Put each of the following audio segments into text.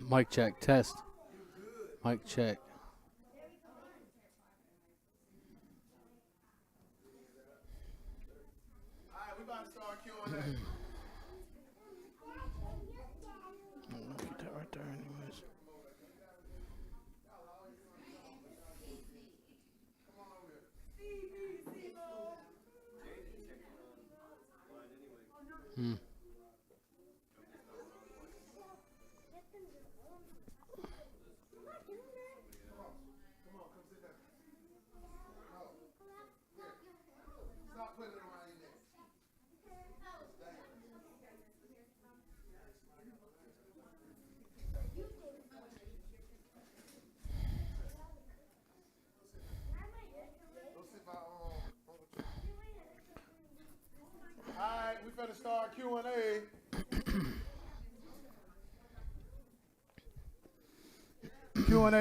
Mic check, test. Mic check. All right, we about to start Q&A. Get that right there anyways. Stop putting it around your neck. Go sit by All right, we better start Q&A.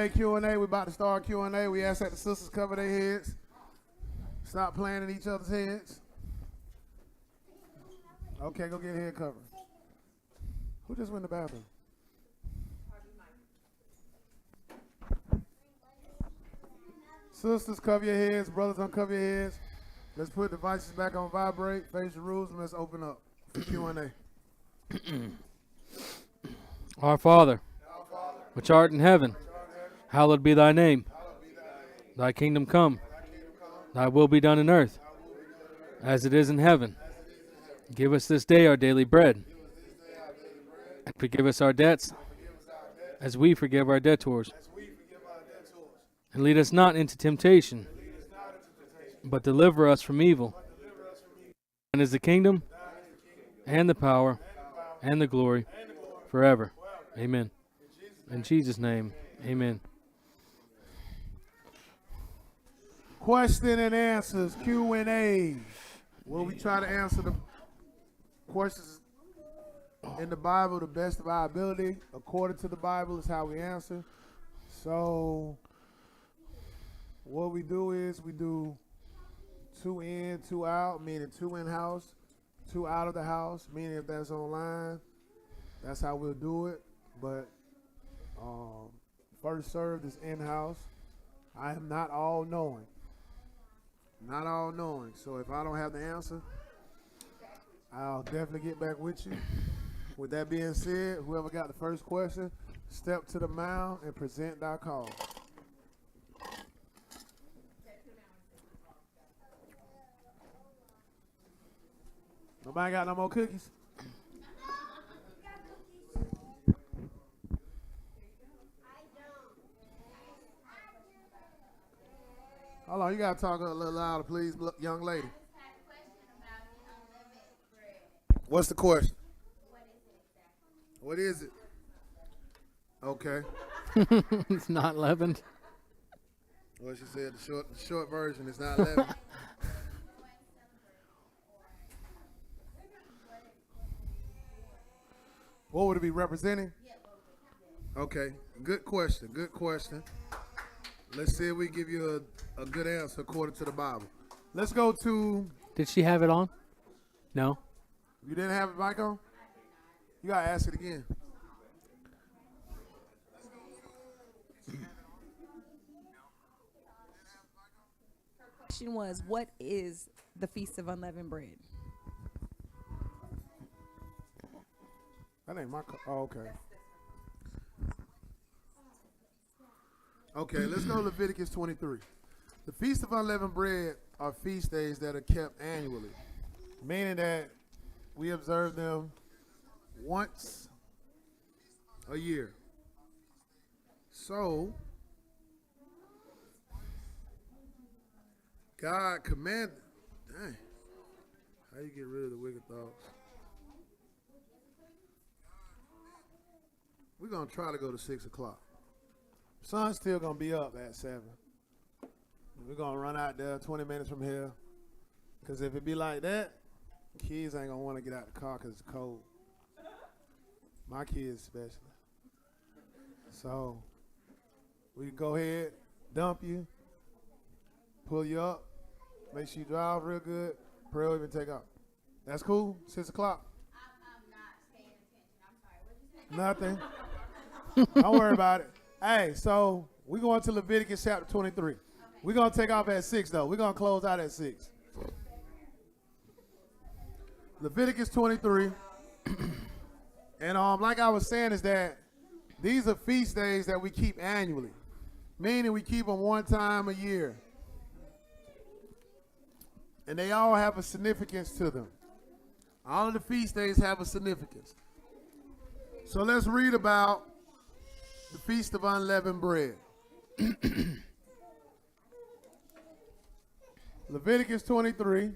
Q&A. We about to start Q&A. We ask that the sisters cover their heads. Stop playing in each other's heads. Okay, go get a head cover. Who just went to the bathroom? Sisters, cover your heads. Brothers, uncover your heads. Let's put devices back on vibrate. Face the rules, and let's open up for Q&A. Our Father, which art in heaven, hallowed be thy name. Thy kingdom come. Thy will be done in earth, as it is in heaven. Give us this day our daily bread. And forgive us our debts, as we forgive our debtors. And lead us not into temptation, but deliver us from evil. And is the kingdom, and the power, and the glory, forever. Amen. In Jesus' name, amen. Question and answers, Q&A. Where we try to answer the questions in the Bible the best of our ability. According to the Bible is how we answer. So what we do is we do 2 in, 2 out, meaning 2 in-house, 2 out of the house, meaning if that's online, that's how we'll do it. But first served is in-house. I am not all-knowing. Not all-knowing. So if I don't have the answer, I'll definitely get back with you. With that being said, whoever got the first question, step to the mound and present thy call. Nobody got no more cookies? Hold on, you gotta talk a little louder, please, young lady. What's the question? What is it? Okay. It's not leavened. Well, she said the short version is not leavened. What would it be representing? Okay, good question. Let's see if we give you a good answer according to the Bible. Let's go to... Did she have it on? No. You didn't have it, Michael? You got to ask it again. Her question was, what is the Feast of Unleavened Bread? That ain't my... Oh, okay. Okay, let's go to Leviticus 23. The Feast of Unleavened Bread are feast days that are kept annually, meaning that we observe them once a year. So, God commanded, dang, how you get rid of the wicked thoughts? We're going to try to go to 6 o'clock. Sun's still going to be up at 7. We're going to run out there 20 minutes from here. Because if it be like that, kids ain't going to want to get out the car because it's cold. My kids especially. So we can go ahead, dump you, pull you up, make sure you drive real good, pray over and take off. That's cool? 6 o'clock? I'm not paying attention. I'm sorry. What did you say? Nothing. Don't worry about it. Hey, so we're going to Leviticus chapter 23. We're going to take off at 6, though. We're going to close out at 6. Leviticus 23. And like I was saying is that these are feast days that we keep annually, meaning we keep them one time a year. And they all have a significance to them. All of the feast days have a significance. So let's read about the Feast of Unleavened Bread. Leviticus 23.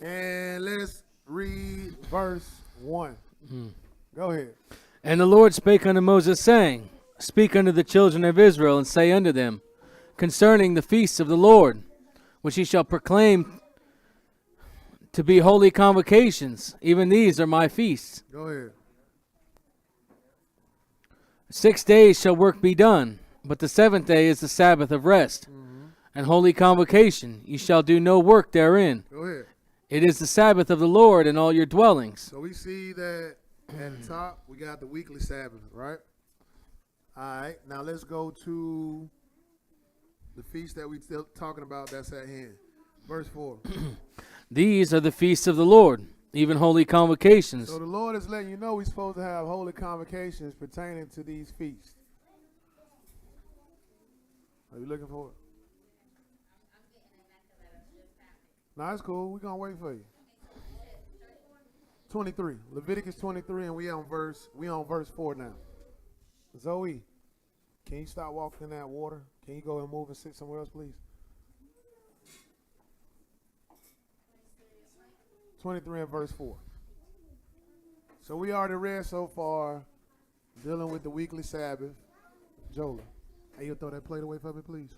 And let's read verse 1. Go ahead. And the Lord spake unto Moses, saying, Speak unto the children of Israel, and say unto them, concerning the feasts of the Lord, which ye shall proclaim to be holy convocations, even these are my feasts. Go ahead. 6 days shall work be done, but the 7th day is the Sabbath of rest. And holy convocation, ye shall do no work therein. Go ahead. It is the Sabbath of the Lord in all your dwellings. So we see that at the top, we got the weekly Sabbath, right? All right. Now let's go to the feast that we're still talking about that's at hand. Verse 4. These are the feasts of the Lord, even holy convocations. So the Lord is letting you know we're supposed to have holy convocations pertaining to these feasts. Are you looking for it? No, it's cool. We're going to wait for you. 23. Leviticus 23, and we on verse 4 now. Zoe, can you stop walking in that water? Can you go and move and sit somewhere else, please? 23 and verse 4. So we already read so far dealing with the weekly Sabbath. Jola, hey, you throw that plate away for me, please?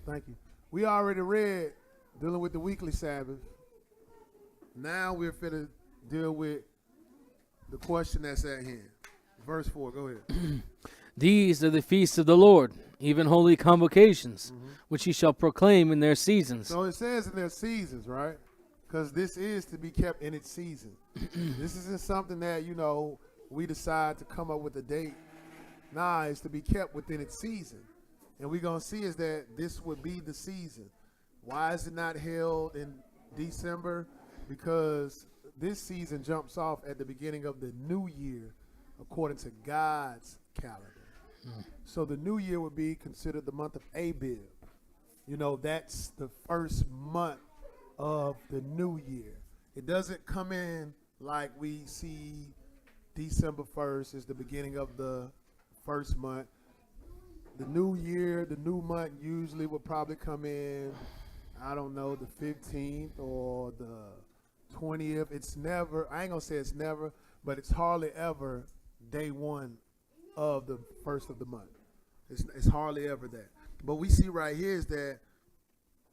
Thank you. We already read dealing with the weekly Sabbath. Now we're finna deal with the question that's at hand. Verse 4, go ahead. These are the feasts of the Lord, even holy convocations, which ye shall proclaim in their seasons. So it says in their seasons, right? Because this is to be kept in its season. This isn't something that, we decide to come up with a date. Nah, it's to be kept within its season. And we're going to see is that this would be the season. Why is it not held in December? Because this season jumps off at the beginning of the new year according to God's calendar. So the new year would be considered the month of Abib. That's the first month of the new year. It doesn't come in like we see December 1st is the beginning of the first month. The new year, the new month usually will probably come in, I don't know, the 15th or the 20th. It's never, I ain't gonna say it's never, but it's hardly ever day one of the first of the month. It's hardly ever that. But we see right here is that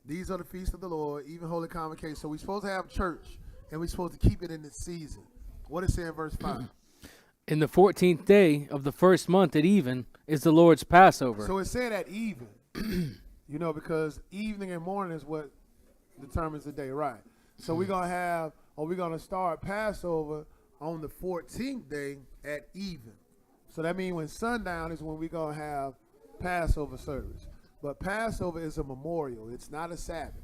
these are the feasts of the Lord, even holy convocation. So we're supposed to have church, and we're supposed to keep it in its season. What is it in verse 5? In the 14th day of the first month at even is the Lord's Passover. So it said at even, because evening and morning is what determines the day, right? So we're going to start Passover on the 14th day at even. So that means when sundown is when we're going to have Passover service. But Passover is a memorial. It's not a Sabbath.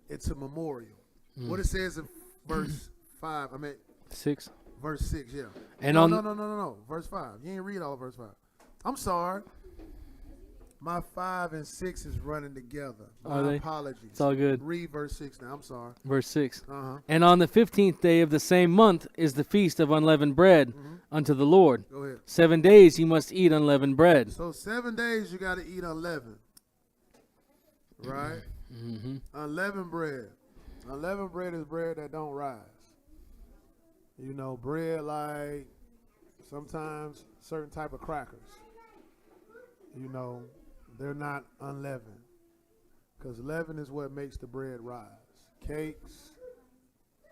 It's a memorial. What it says in verse 5, 6. Verse 6, yeah. And no. Verse 5. You ain't read all of verse 5. I'm sorry. My 5 and 6 is running together. My apologies. It's all good. Read verse 6 now. I'm sorry. Verse 6. Uh-huh. And on the 15th day of the same month is the feast of unleavened bread unto the Lord. Go ahead. 7 days you must eat unleavened bread. So 7 days you got to eat unleavened. Right? Unleavened bread. Unleavened bread is bread that don't rise. Bread like sometimes certain type of crackers. They're not unleavened. Because leaven is what makes the bread rise. Cakes,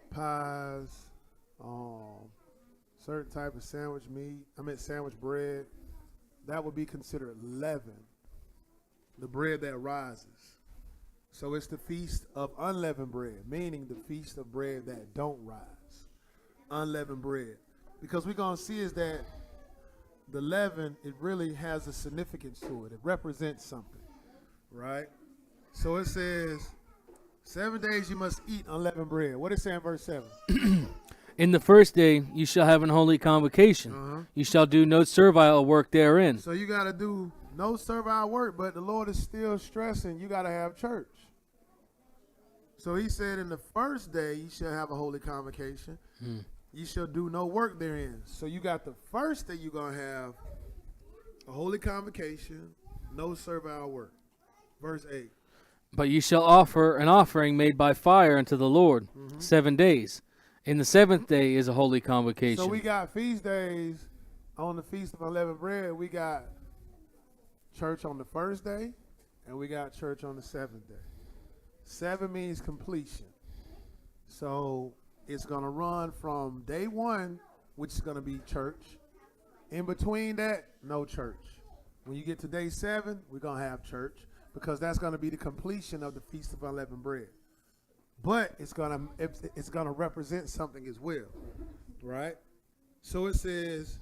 pies, certain type of sandwich bread, that would be considered leaven. The bread that rises. So it's the feast of unleavened bread, meaning the feast of bread that don't rise. Unleavened bread. Because we're going to see is that the leaven, it really has a significance to it. It represents something, right? So it says, 7 days you must eat unleavened bread. What is it say in verse 7? In the first day you shall have an holy convocation. You shall do no servile work therein. So you got to do no servile work, but the Lord is still stressing you got to have church. So he said, in the first day you shall have a holy convocation. You shall do no work therein. So you got the first day you're going to have a holy convocation, no servile work. Verse 8. But you shall offer an offering made by fire unto the Lord 7 days. In the seventh day is a holy convocation. So we got feast days on the Feast of Unleavened Bread. We got church on the first day, and we got church on the seventh day. 7 means completion. So it's going to run from day 1, which is going to be church. In between that, no church. When you get to day 7, we're going to have church, because that's going to be the completion of the Feast of Unleavened Bread. But it's going to represent something as well, right? So it says,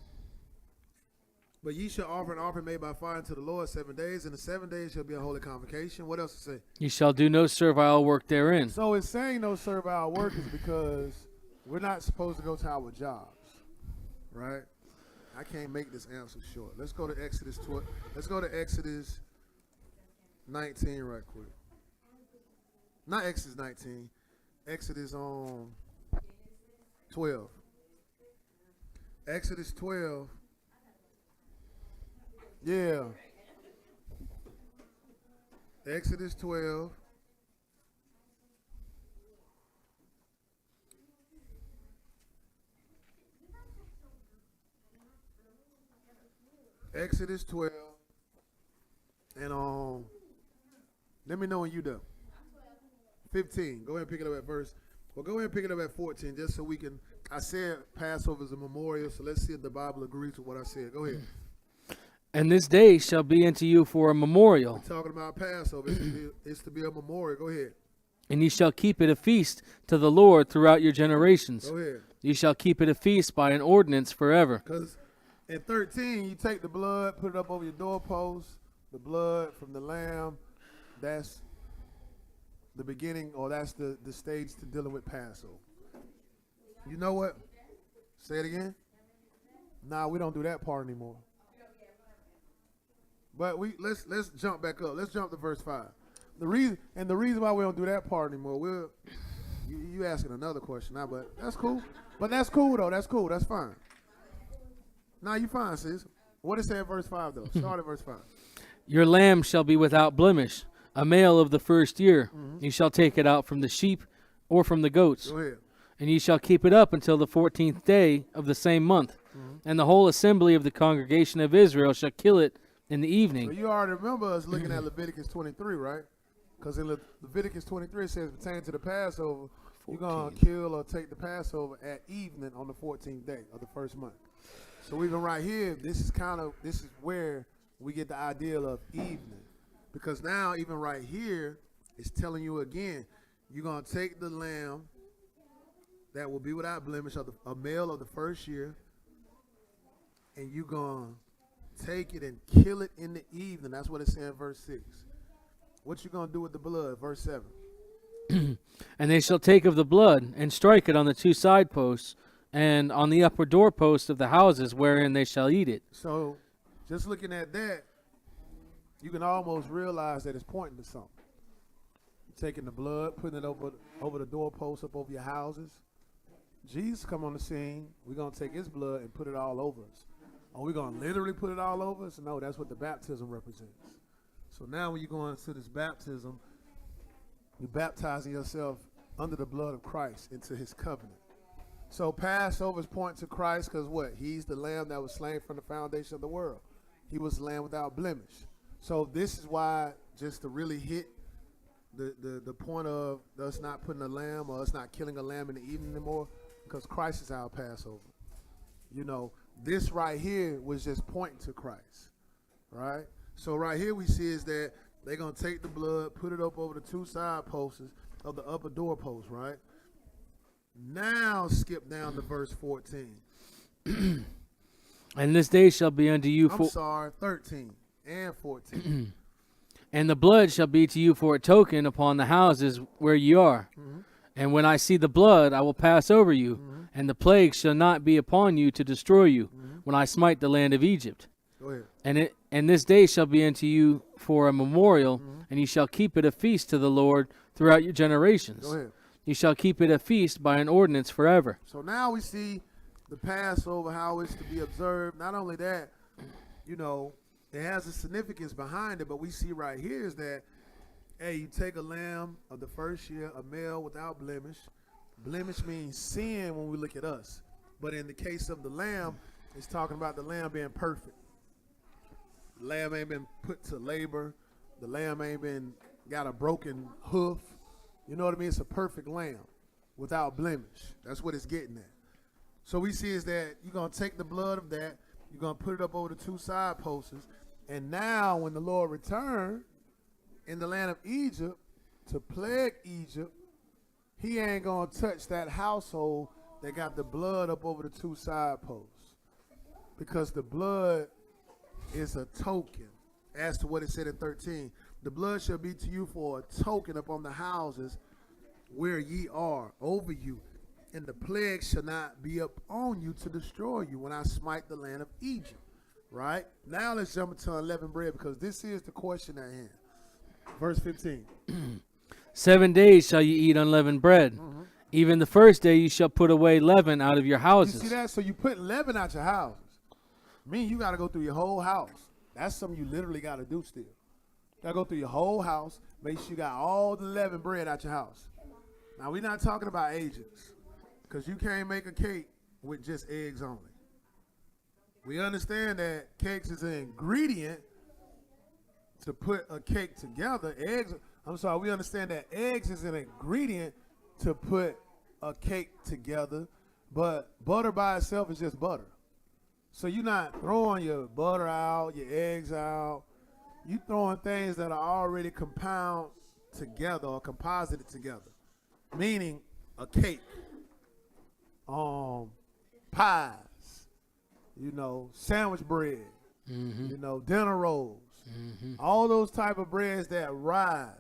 but ye shall offer an offering made by fire unto the Lord 7 days, and the 7 days shall be a holy convocation. What else it say? You shall do no servile work therein. So it's saying no servile work is because we're not supposed to go to our jobs, right? I can't make this answer short. Let's go to Exodus 12. Let's go to Exodus 19 right quick. Not Exodus 19. Exodus 12. Exodus 12. Yeah. Exodus 12. Exodus 12. And let me know when you're done. 15. Go ahead and pick it up at verse. Well, go ahead and pick it up at 14, just so we can. I said Passover is a memorial, so let's see if the Bible agrees with what I said. Go ahead. And this day shall be unto you for a memorial. We're talking about Passover. It's to be a memorial. Go ahead. And ye shall keep it a feast to the Lord throughout your generations. Go ahead. Ye shall keep it a feast by an ordinance forever. Because in 13, you take the blood, put it up over your doorpost. The blood from the lamb, that's the beginning, or that's the stage to dealing with Passover. You know what? Say it again. Nah, we don't do that part anymore. But let's jump back up. Let's jump to verse 5. The reason why we don't do that part anymore, you asking another question now, but that's cool. But that's cool though. That's cool. That's fine. Nah, you fine, sis. What it say in verse 5 though? Start at verse 5. Your lamb shall be without blemish, a male of the first year. You shall take it out from the sheep or from the goats. Go ahead. And ye shall keep it up until the 14th day of the same month. And the whole assembly of the congregation of Israel shall kill it in the evening. So you already remember us looking at Leviticus 23, right? Because in Leviticus 23 it says pertaining to the Passover, you're going to kill or take the Passover at evening on the 14th day of the first month. So even right here, this is where we get the idea of evening. Because now, even right here, it's telling you again, you're going to take the lamb that will be without blemish, a male of the first year, and you're going to take it and kill it in the evening. That's what it's saying in verse 6. What you going to do with the blood? Verse 7. And they shall take of the blood and strike it on the 2 side posts and on the upper doorposts of the houses wherein they shall eat it. So, just looking at that, you can almost realize that it's pointing to something. You're taking the blood, putting it over the doorposts, up over your houses. Jesus come on the scene. We're going to take his blood and put it all over us. Are we going to literally put it all over us? No, that's what the baptism represents. So now when you go into this baptism, you're baptizing yourself under the blood of Christ into his covenant. So Passover's point to Christ because what? He's the lamb that was slain from the foundation of the world. He was the lamb without blemish. So this is why, just to really hit the point of us not putting a lamb or us not killing a lamb in the evening anymore, because Christ is our Passover. You know, this right here was just pointing to Christ, right? So right here we see is that they're going to take the blood, put it up over the 2 side posts of the upper doorpost, right? Now skip down to verse 14. And this day shall be unto you I'm sorry, 13 and 14. and the blood shall be to you for a token upon the houses where ye are. Mm-hmm. And when I see the blood, I will pass over you, Mm-hmm. and the plague shall not be upon you to destroy you, Mm-hmm. when I smite the land of Egypt. Go ahead. And this day shall be unto you for a memorial, Mm-hmm. and ye shall keep it a feast to the Lord throughout your generations. Go ahead. You shall keep it a feast by an ordinance forever. So now we see the Passover, how it's to be observed. Not only that, you know, it has a significance behind it, but we see right here is that, hey, you take a lamb of the first year, a male without blemish. Blemish means sin when we look at us. But in the case of the lamb, it's talking about the lamb being perfect. The lamb ain't been put to labor. The lamb ain't been got a broken hoof. You know what I mean? It's a perfect lamb without blemish. That's what it's getting at. So we see is that you're going to take the blood of that. You're going to put it up over the two side posts. And now when the Lord returned in the land of Egypt to plague Egypt, he ain't going to touch that household that got the blood up over the two side posts. Because the blood is a token. As to what it said in 13. The blood shall be to you for a token upon the houses where ye are over you. And the plague shall not be up on you to destroy you when I smite the land of Egypt. Right? Now let's jump into unleavened bread, because this is the question at hand. Verse 15. 7 days shall ye eat unleavened bread. Mm-hmm. Even the first day you shall put away leaven out of your houses. You see that? So you put leaven out your houses. Meaning you got to go through your whole house. That's something you literally got to do still. You got to go through your whole house. Make sure you got all the leavened bread out your house. Now, we're not talking about agents, because you can't make a cake with just eggs only. We understand that cakes is an ingredient to put a cake together. We understand that eggs is an ingredient to put a cake together, but butter by itself is just butter. So you're not throwing your butter out, your eggs out. You throwing things that are already compound together or composited together. Meaning a cake, pies, sandwich bread, dinner rolls, all those type of breads that rise.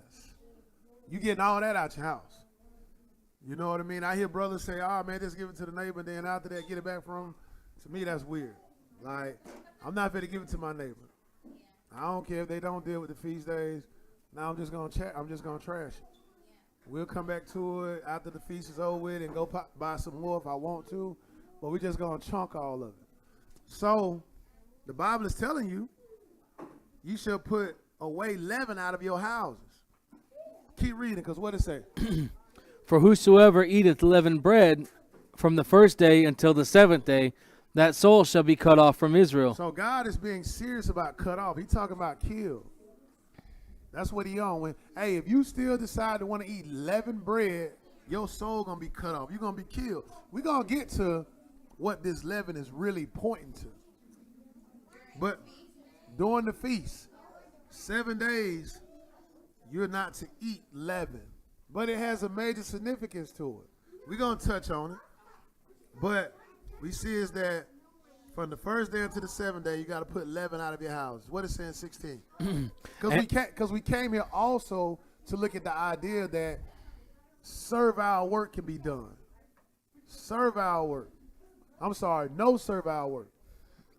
You getting all that out your house. You know what I mean? I hear brothers say, oh man, just give it to the neighbor, then after that get it back from him. To me, that's weird. Like, I'm not going to give it to my neighbor. I don't care if they don't deal with the feast days. Now I'm just going to trash it. We'll come back to it after the feast is over with and go buy some more if I want to. But we're just going to chunk all of it. So, the Bible is telling you, you shall put away leaven out of your houses. Keep reading, because what it say? For whosoever eateth leavened bread from the first day until the seventh day, that soul shall be cut off from Israel. So God is being serious about cut off. He's talking about kill. That's what he on. Hey, if you still decide to want to eat leavened bread, your soul going to be cut off. You're going to be killed. We're going to get to what this leaven is really pointing to. But during the feast, 7 days, you're not to eat leaven. But it has a major significance to it. We're going to touch on it. But we see is that from the first day until the 7th day, you got to put leaven out of your house. What is saying 16? Because we came here also to look at the idea that servile work can be done. Servile work. I'm sorry, no servile work.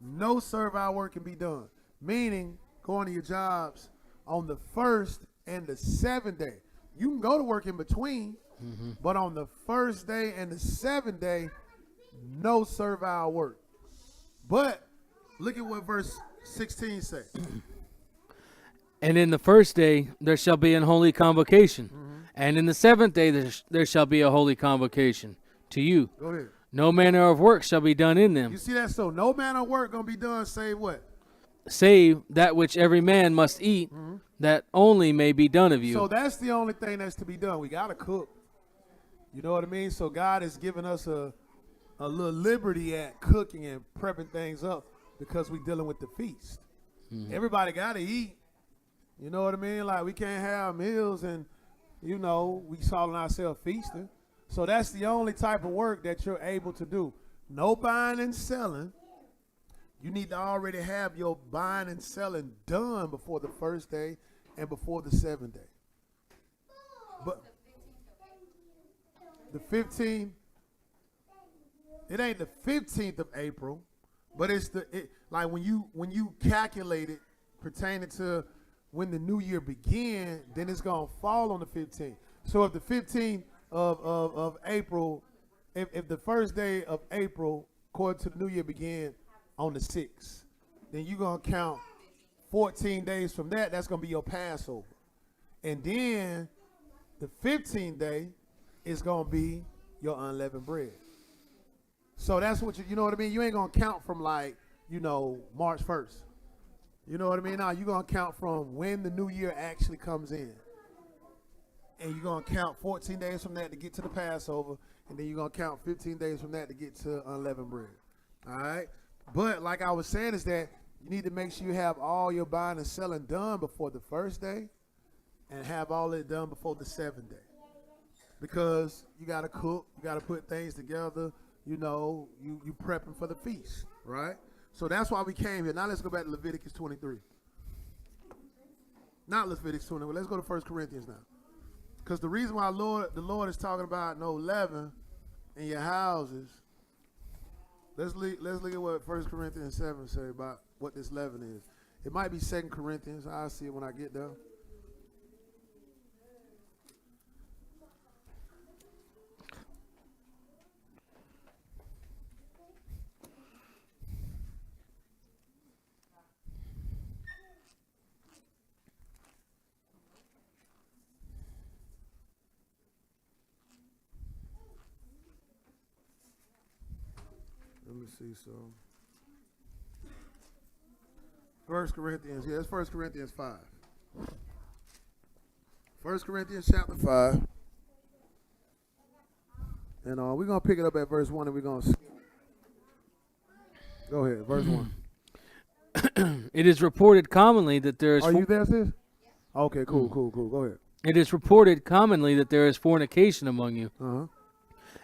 No servile work can be done. Meaning, going to your jobs on the 1st and the 7th day. You can go to work in between, but on the 1st day and the 7th day, no servile work. But look at what verse 16 says. And in the first day there shall be an holy convocation, and in the 7th day there shall be a holy convocation to you. Go ahead. No manner of work shall be done in them. You see that? So no manner of work going to be done, save what? Save that which every man must eat, that only may be done of you. So that's the only thing that's to be done. We got to cook. You know what I mean? So God has given us a little liberty at cooking and prepping things up because we're dealing with the feast. Everybody got to eat. You know what I mean? Like, we can't have meals and, we calling ourselves feasting. So that's the only type of work that you're able to do. No buying and selling. You need to already have your buying and selling done before the first day and before the 7th day. But the 15th, it ain't the 15th of April, but it's like when you calculate it pertaining to when the new year began, then it's gonna fall on the 15th. So if the 15th of April, if the first day of April, according to the new year, began on the 6th, then you're gonna count 14 days from that. That's gonna be your Passover, and then the 15th day is gonna be your unleavened bread. So that's what you know what I mean. You ain't gonna count from like March 1st. You know what I mean? Now you're going to count from when the new year actually comes in. And you're going to count 14 days from that to get to the Passover. And then you're going to count 15 days from that to get to unleavened bread. All right? But like I was saying is that you need to make sure you have all your buying and selling done before the first day and have all it done before the 7th day. Because you got to cook. You got to put things together. You prepping for the feast, right? So that's why we came here. Now let's go back to Leviticus 23. Not Leviticus 21. Let's go to 1 Corinthians now. Because the reason why the Lord is talking about no leaven in your houses, let's look at what 1 Corinthians 7 say about what this leaven is. It might be 2 Corinthians. I'll see it when I get there. Let me see, so 1 Corinthians, it's 1 Corinthians 5. 1 Corinthians chapter 5. And we're going to pick it up at verse 1 and we're going to go ahead, verse 1. It is reported commonly that there is... Are you there, sis? Okay, cool. Go ahead. It is reported commonly that there is fornication among you. Uh-huh.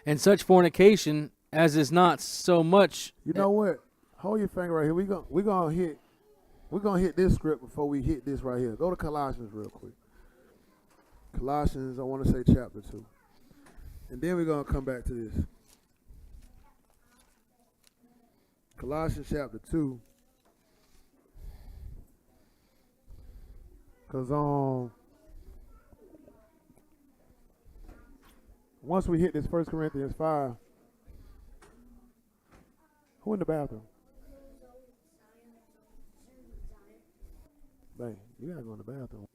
And such fornication as is not so much... You know what? Hold your finger right here. We're gonna hit this script before we hit this right here. Go to Colossians real quick. Colossians, I want to say chapter 2. And then we're gonna come back to this. Colossians chapter 2. Because once we hit this 1 Corinthians 5, who in the bathroom? Bang, you gotta go in the bathroom.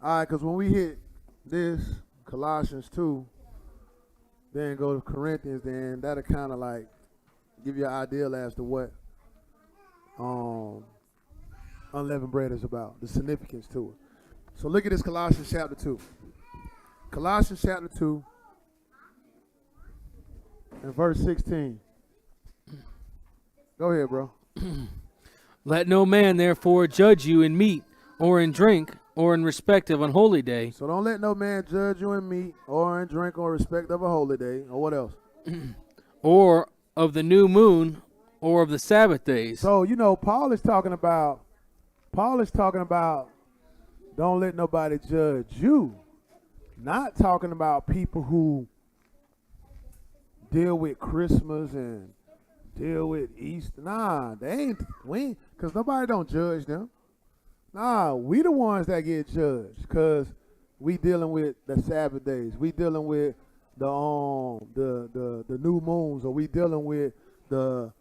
All right, because when we hit this, Colossians 2, then go to Corinthians, then that'll kind of like give you an idea as to what unleavened bread is about, the significance to it. So look at this Colossians chapter 2. Colossians chapter 2 and verse 16. Go ahead, bro. Let no man therefore judge you in meat or in drink or in respect of an holy day. So don't let no man judge you in meat or in drink or respect of a holy day. Or what else? Or of the new moon or of the Sabbath days. So, Paul is talking about don't let nobody judge you. Not talking about people who deal with Christmas and deal with Easter. Nah, because nobody don't judge them. Nah, we the ones that get judged because we dealing with the Sabbath days. We dealing with the new moons, or we dealing with the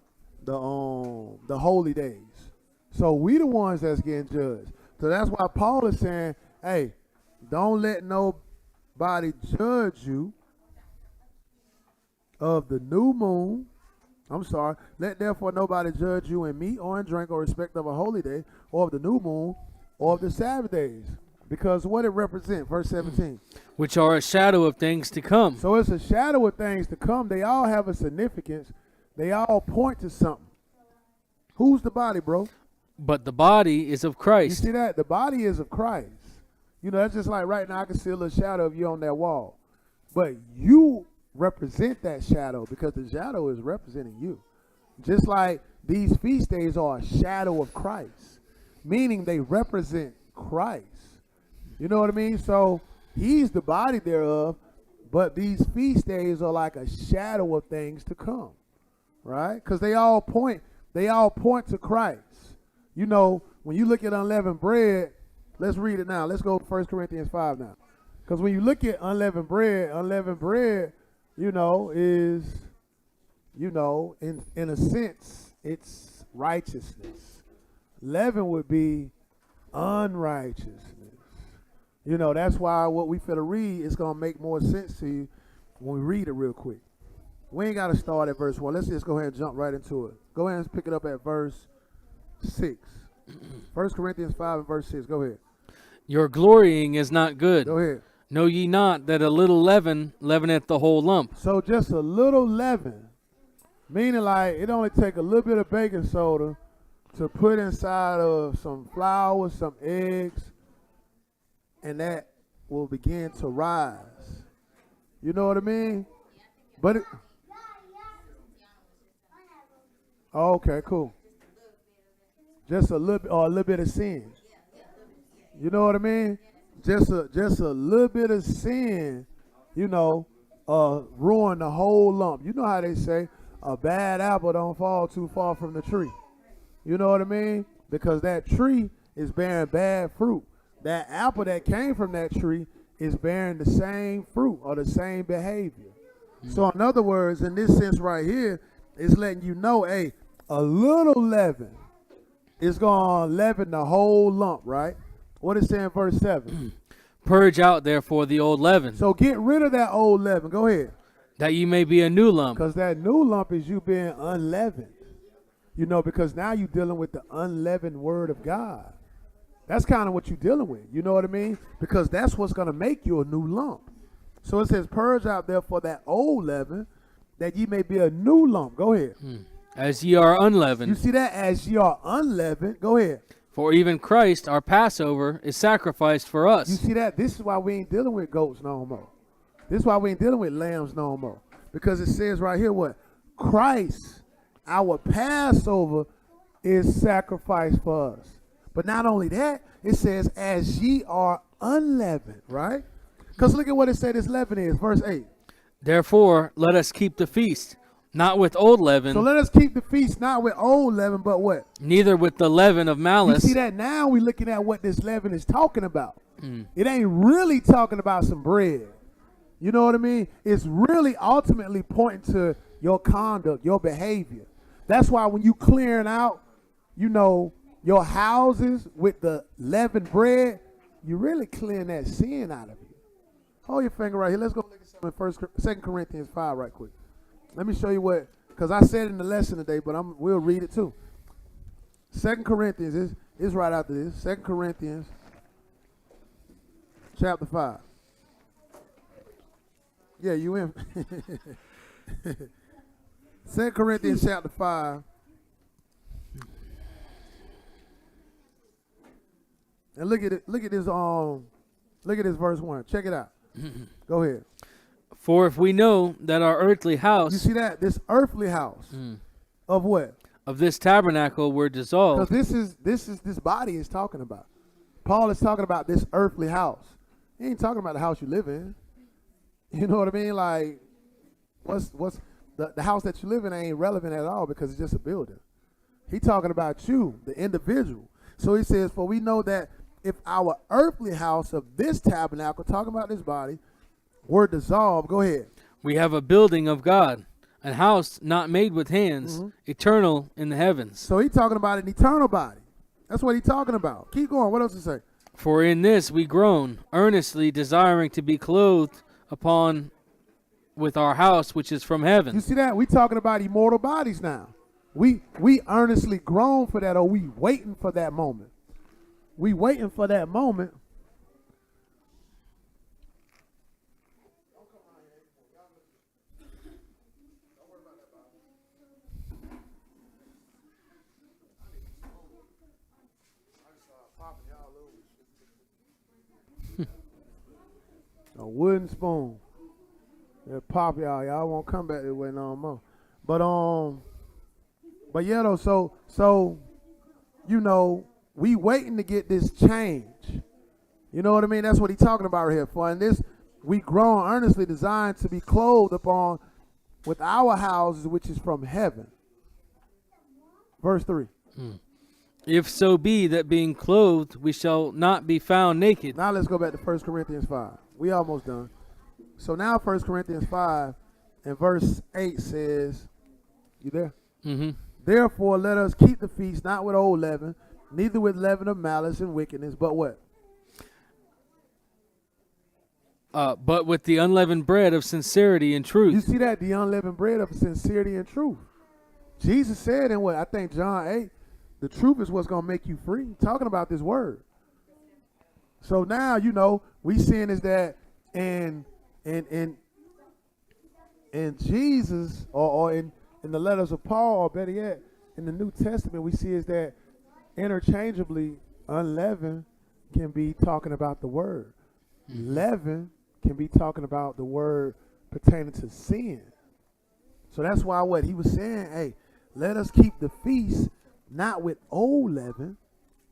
holy days. So we the ones that's getting judged. So that's why Paul is saying, hey, don't let nobody judge you of the new moon. Let therefore nobody judge you in meat or in drink or respect of a holy day or of the new moon or of the Sabbath days. Because what it represents, verse 17. Which are a shadow of things to come. So it's a shadow of things to come. They all have a significance. They all point to something. Who's the body, bro? But the body is of Christ. You see that? The body is of Christ. You know, that's just like right now I can see a little shadow of you on that wall. But you represent that shadow because the shadow is representing you. Just like these feast days are a shadow of Christ, meaning they represent Christ. You know what I mean? So he's the body thereof, but these feast days are like a shadow of things to come, right? Because they all point to Christ. You know, when you look at unleavened bread, let's read it now. Let's go to 1 Corinthians 5 now. Because when you look at unleavened bread, you know, is, you know, in a sense, it's righteousness. Leaven would be unrighteousness. You know, that's why what we finna read is going to make more sense to you when we read it real quick. We ain't got to start at verse 1. Let's just go ahead and jump right into it. Go ahead and pick it up at verse 6. 1 Corinthians 5 and verse 6. Go ahead. Your glorying is not good. Go ahead. Know ye not that a little leaven leaveneth the whole lump? So just a little leaven, meaning like it only take a little bit of baking soda to put inside of some flour, some eggs, and that will begin to rise. You know what I mean? But it, okay, cool. Just a little bit, or a little bit of sin. You know what I mean? Just a little bit of sin, you know, ruin the whole lump. You know how they say a bad apple don't fall too far from the tree. You know what I mean? Because that tree is bearing bad fruit. That apple that came from that tree is bearing the same fruit or the same behavior. So in other words, in this sense right here, it's letting you know, hey, a little leaven is going to leaven the whole lump, right? What is saying verse 7? Purge out therefore the old leaven, So get rid of that old leaven. Go ahead. that ye may be a new lump, Because that new lump is you being unleavened. You know, because now you're dealing with the unleavened word of God. That's kind of what you're dealing with. You know what I mean? Because that's what's going to make you a new lump. So it says, purge out therefore that old leaven, that ye may be a new lump. Go ahead. as ye are You unleavened. see that? As ye are unleavened. Go ahead. For even Christ, our Passover, is sacrificed for You us. see that? This is why we ain't dealing with goats no more. This is why we ain't dealing with lambs no more. Because it says right here what? Christ, our Passover, is sacrificed for us. But not only that, it says, as ye are unleavened, right? Because look at what it said this leaven is, verse 8. Therefore, let us keep the feast, not with old leaven, So let us keep the feast not with old leaven, but what? neither with the leaven of You malice. see that now we're looking at what this leaven is talking about. It ain't really talking about some bread. You know what I mean? It's really ultimately pointing to your conduct, your behavior. That's why when you clearing out, you know, your houses with the leavened bread, you really clearing that sin out of you. Hold your finger right here. Let's go look at something in 2 Corinthians 5 right quick. Let me show you what, because I said it in the lesson today, but we'll read it too. 2 Corinthians is right after this. 2 Corinthians chapter 5. Yeah, you in. 2 Corinthians chapter 5. And look at it. Look at this verse 1. Check it out. Go ahead. For if we know that our earthly You house see that? This earthly house of what? of this tabernacle were Because dissolved, this body is talking about. Paul is talking about this earthly house. He ain't talking about the house you live in. You know what I mean? Like, what's the house that you live in ain't relevant at all because it's just a building. He talking about you, the individual. So he says, for we know that if our earthly house of this tabernacle, talking about this body, were dissolved, go ahead. we have a building of God, a house not made with hands, eternal in the heavens. So he talking about an eternal body. That's what he talking about. Keep going. What else to say? For in this we groan, earnestly desiring to be clothed upon with our house which is from You heaven. see that? We talking about immortal bodies now. We earnestly groan for that, or we waiting for that moment. We waiting for that moment. wooden spoon. It'll pop y'all. Y'all won't come back this way no more. But yeah though, so you know, we waiting to get this change. You know what I mean? That's what he's talking about right here. For in this we grown earnestly designed to be clothed upon with our houses which is from heaven. Verse 3. If so be that being clothed we shall not be found naked. Now let's go back to 1 Corinthians 5. We almost done. So now 1 Corinthians 5 and verse 8 says, you there? Mm-hmm. Therefore let us keep the feast not with old leaven, neither with leaven of malice and wickedness, but what? But with the unleavened bread of sincerity and truth. You see that? The unleavened bread of sincerity and truth. Jesus said in what? I think John 8, the truth is what's going to make you free. Talking about this word. So now, you know, we seeing is that in Jesus or in the letters of Paul, or better yet, in the New Testament, we see is that interchangeably unleavened can be talking about the word. Leaven can be talking about the word pertaining to sin. So that's why what he was saying, hey, let us keep the feast not with old leaven,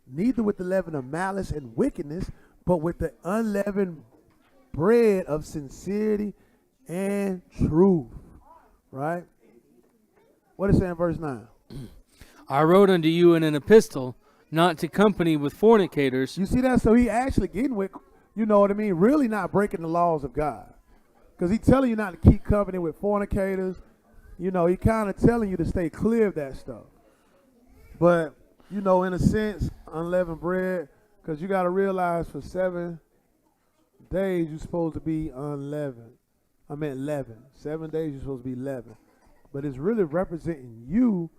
neither with the leaven of malice and wickedness, but with the unleavened bread of sincerity and truth. Right? What is it in verse 9? I wrote unto you in an epistle, not to company with fornicators. You see that? So he actually getting with, you know what I mean, really not breaking the laws of God. Because he's telling you not to keep company with fornicators. You know, he kind of telling you to stay clear of that stuff. But, you know, in a sense, unleavened bread, because you got to realize for 7 days you're supposed to be unleavened. I meant leavened. 7 days you're supposed to be leavened. But it's really representing you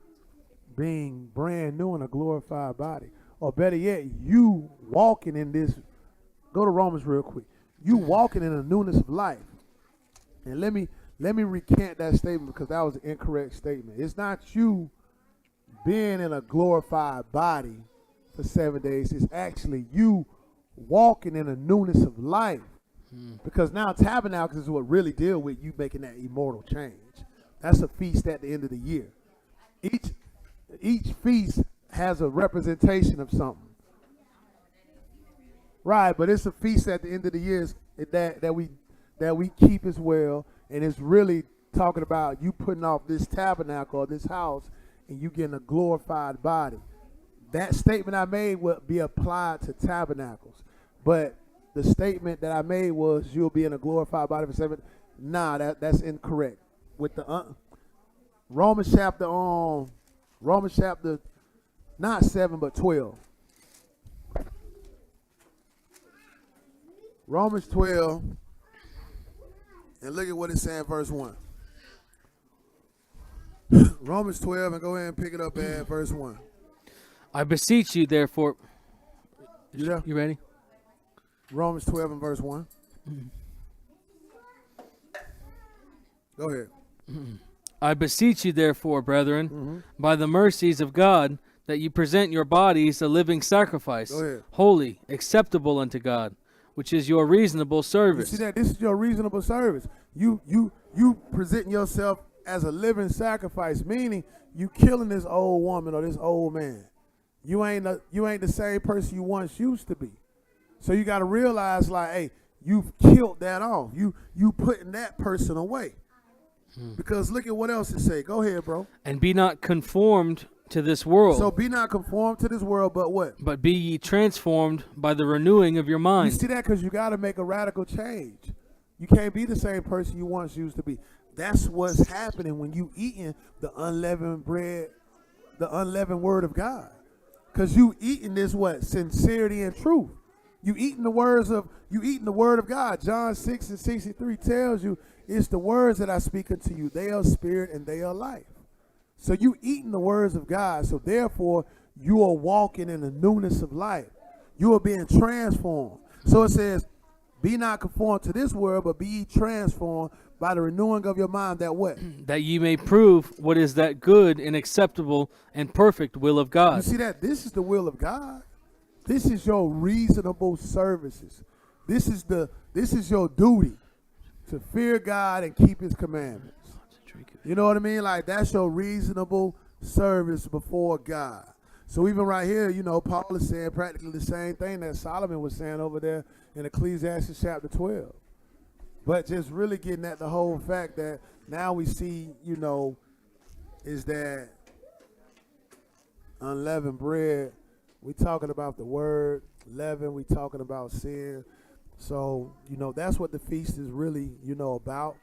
being brand new in a glorified body. Or better yet, you walking in this. Go to Romans real quick. You walking in a newness of life. And let me recant that statement because that was an incorrect statement. It's not you being in a glorified body for 7 days. It's actually you walking in a newness of life. Because now Tabernacles is what really deal with you making that immortal change. That's a feast at the end of the year. Each feast has a representation of something. Right, but it's a feast at the end of the year that we keep as well, and it's really talking about you putting off this tabernacle or this house, and you getting a glorified body. That statement I made would be applied to tabernacles, but the statement that I made was you'll be in a glorified body for 7. Nah, that's incorrect. With the Romans chapter not 7 but 12. Romans 12, and look at what it's saying, verse 1. Romans 12, and go ahead and pick it up at verse 1. I beseech you, therefore. You there? You ready? Romans 12 and verse 1. Go ahead. I beseech you, therefore, brethren, by the mercies of God, that you present your bodies a living sacrifice, holy, acceptable unto God, which is your reasonable service. You see that? This is your reasonable service. You presenting yourself as a living sacrifice, meaning you killing this old woman or this old man. You ain't the same person you once used to be. So you got to realize, like, hey, you've killed that off. You putting that person away. Because look at what else it say. Go ahead, bro. And be not conformed to this world. So be not conformed to this world, but what? But be ye transformed by the renewing of your mind. You see that? Because you got to make a radical change. You can't be the same person you once used to be. That's what's happening when you eating the unleavened bread, the unleavened word of God. Because you eating this what? Sincerity and truth. You eating the word of God. John 6:63 tells you it's the words that I speak unto you. They are spirit and they are life. So you eating the words of God. So therefore, you are walking in the newness of life. You are being transformed. So it says, be not conformed to this world, but be ye transformed by the renewing of your mind. That what? That ye may prove what is that good and acceptable and perfect will of God. You see that? This is the will of God. This is your reasonable services. This is your duty to fear God and keep his commandments. You know what I mean? Like, that's your reasonable service before God. So even right here, you know, Paul is saying practically the same thing that Solomon was saying over there in Ecclesiastes chapter 12. But just really getting at the whole fact that now we see, you know, is that unleavened bread. We talking about the word, leaven, we talking about sin. So, you know, that's what the feast is really, you know, about.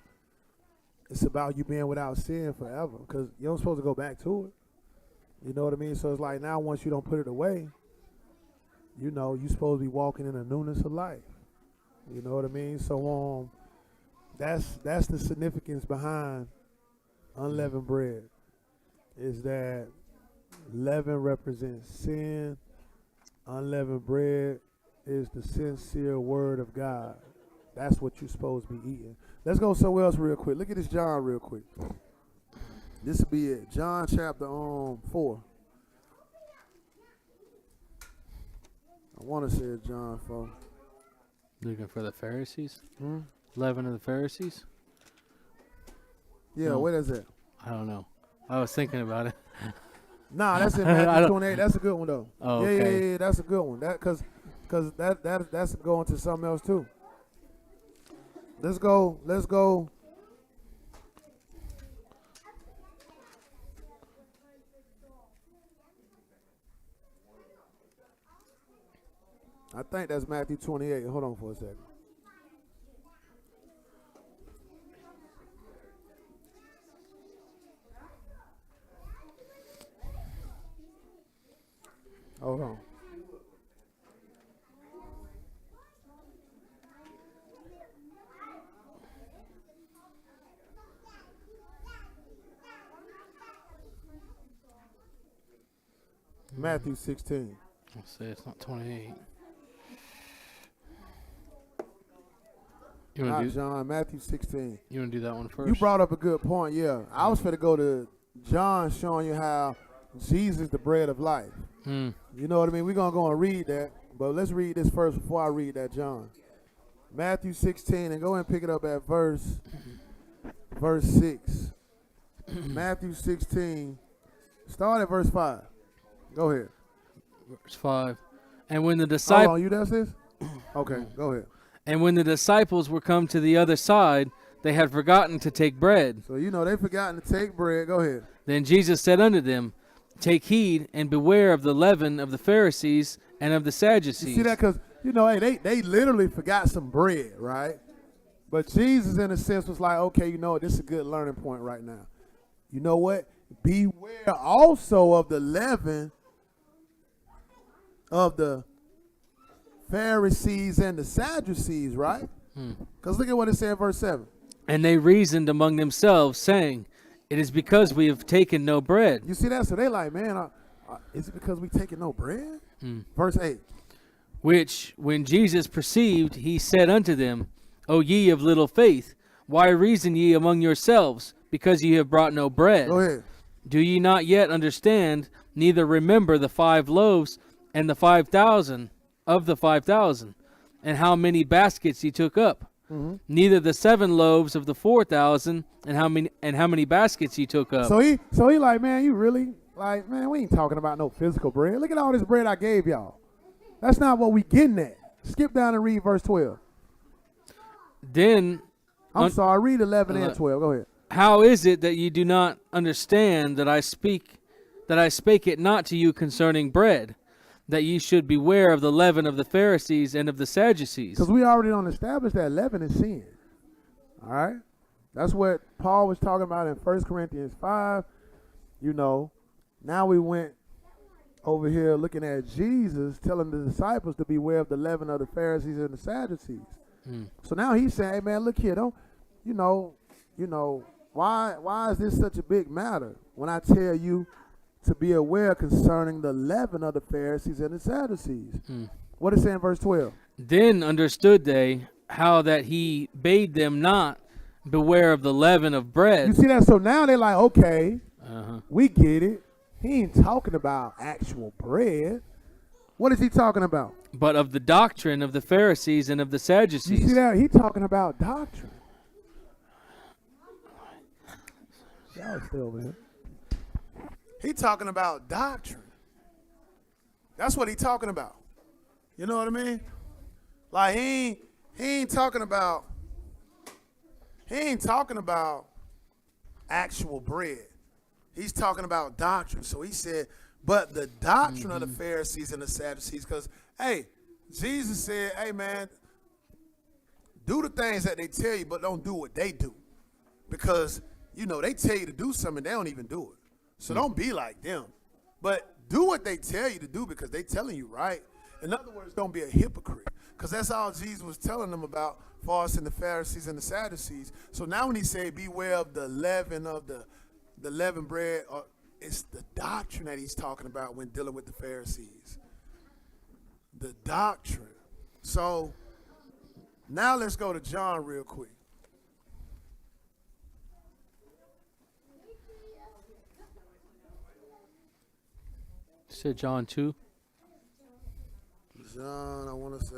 It's about you being without sin forever, because you don't supposed to go back to it. You know what I mean? So it's like now once you don't put it away, you know, you're supposed to be walking in a newness of life. You know what I mean? So that's the significance behind unleavened bread, is that leaven represents sin. Unleavened bread is the sincere word of God. That's what you're supposed to be eating. Let's go somewhere else real quick. Look at this John real quick. This will be it. John chapter 4. I want to say it's John 4. Looking for the Pharisees? Leaven of the Pharisees? Yeah, No. where is that? I don't know. I was thinking about it. Nah, that's in Matthew 28. That's a good one though. Oh, yeah, okay. yeah, that's a good one. That because that's going to something else too. Let's go. I think that's Matthew 28. Hold on for a second. Hold on. Matthew 16. Let's say it's not 28. You Not want to do? John, Matthew 16. You want to do that one first? You brought up a good point, yeah. I was finna go to John showing you how Jesus is the bread of life. You know what I mean? We're going to go and read that, but let's read this first before I read that, John. Matthew 16, and go and pick it up at verse 6. Matthew 16, start at verse 5. Go ahead. Verse 5. And when the Hold disciples on, you does this? Okay, go ahead. and when the disciples were come to the other side, they had forgotten to take bread. So, you know, they forgotten to take bread. Go ahead. Then Jesus said unto them, Take heed and beware of the leaven of the Pharisees and of the Sadducees. You see that? Because, you know, hey, they literally forgot some bread, right? But Jesus, in a sense, was like, okay, you know what? This is a good learning point right now. You know what? Beware also of the leaven of the Pharisees and the Sadducees, right? Because look at what it said in verse 7. And they reasoned among themselves, saying, It is because we have taken no bread. You see that? So they like, man, is it because we taking no bread? Verse 8. Which, when Jesus perceived, he said unto them, O ye of little faith, why reason ye among yourselves, because ye have brought no bread? Go ahead. Do ye not yet understand, neither remember the 5 loaves and the 5,000 of the 5,000, and how many baskets ye took up? Neither the 7 loaves of the 4,000, and how many baskets ye took up? So he like, man, you really like, man, we ain't talking about no physical bread. Look at all this bread I gave y'all. That's not what we getting at. Skip down and read verse 12. Then, I'm sorry, read 11 and 12. Go ahead. how is it that ye do not understand that I spake it not to you concerning bread, that ye should beware of the leaven of the Pharisees and of the Sadducees? Because we already don't establish that leaven is sin. All right? That's what Paul was talking about in 1 Corinthians 5. You know, now we went over here looking at Jesus telling the disciples to beware of the leaven of the Pharisees and the Sadducees. So now he's saying, hey, man, look here, don't, you know, why is this such a big matter when I tell you to be aware concerning the leaven of the Pharisees and the Sadducees? What is it in verse 12? Then understood they how that he bade them not beware of the leaven of bread. You see that? So now they're like, okay, we get it. He ain't talking about actual bread. What is he talking about? but of the doctrine of the Pharisees and of the You Sadducees. see that? He talking about doctrine. Y'all still, man. He talking about doctrine. That's what he talking about. You know what I mean? Like he ain't talking about actual bread. He's talking about doctrine. So he said, but the doctrine of the Pharisees and the Sadducees, because, hey, Jesus said, hey, man, do the things that they tell you, but don't do what they do. Because, you know, they tell you to do something, they don't even do it. So don't be like them. But do what they tell you to do because they telling you right. In other words, don't be a hypocrite. Because that's all Jesus was telling them about, for us and the Pharisees and the Sadducees. So now when he said, beware of the leaven of the leavened bread, it's the doctrine that he's talking about when dealing with the Pharisees. The doctrine. So now let's go to John real quick. Said John 2. John, I want to say.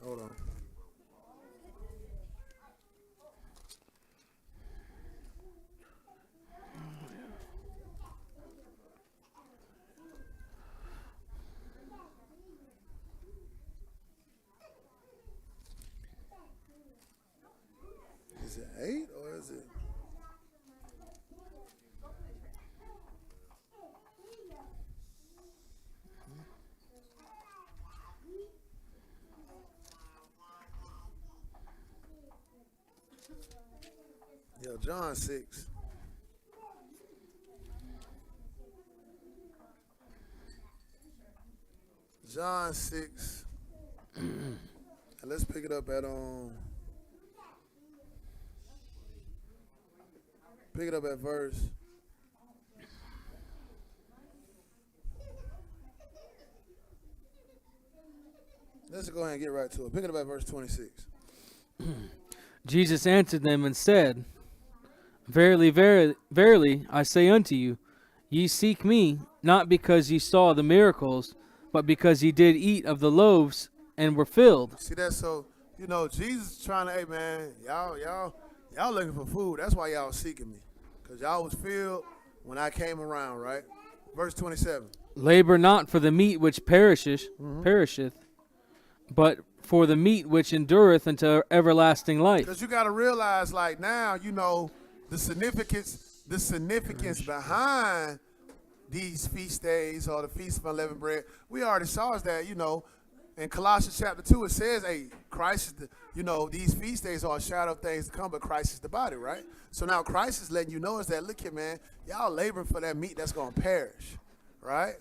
Hold on. Is it 8 or is it? Yeah, John 6. John 6. And let's pick it up at verse. Let's go ahead and get right to it. Pick it up at verse 26. Jesus answered them and said, Verily, verily, verily, I say unto you, ye seek me, not because ye saw the miracles, but because ye did eat of the loaves and were filled. See that? So, you know, Jesus is trying to, hey man, y'all looking for food. That's why y'all seeking me. Because y'all was filled when I came around, right? Verse 27. Labor not for the meat which perisheth, but for the meat which endureth unto everlasting life. Because you got to realize, like now, you know, the significance behind these feast days or the Feast of Unleavened Bread. We already saw is that, you know, in Colossians chapter 2, it says, hey, Christ is the, you know, these feast days are a shadow of things to come, but Christ is the body, right? So now Christ is letting you know is that, look here, man, y'all laboring for that meat that's going to perish, right?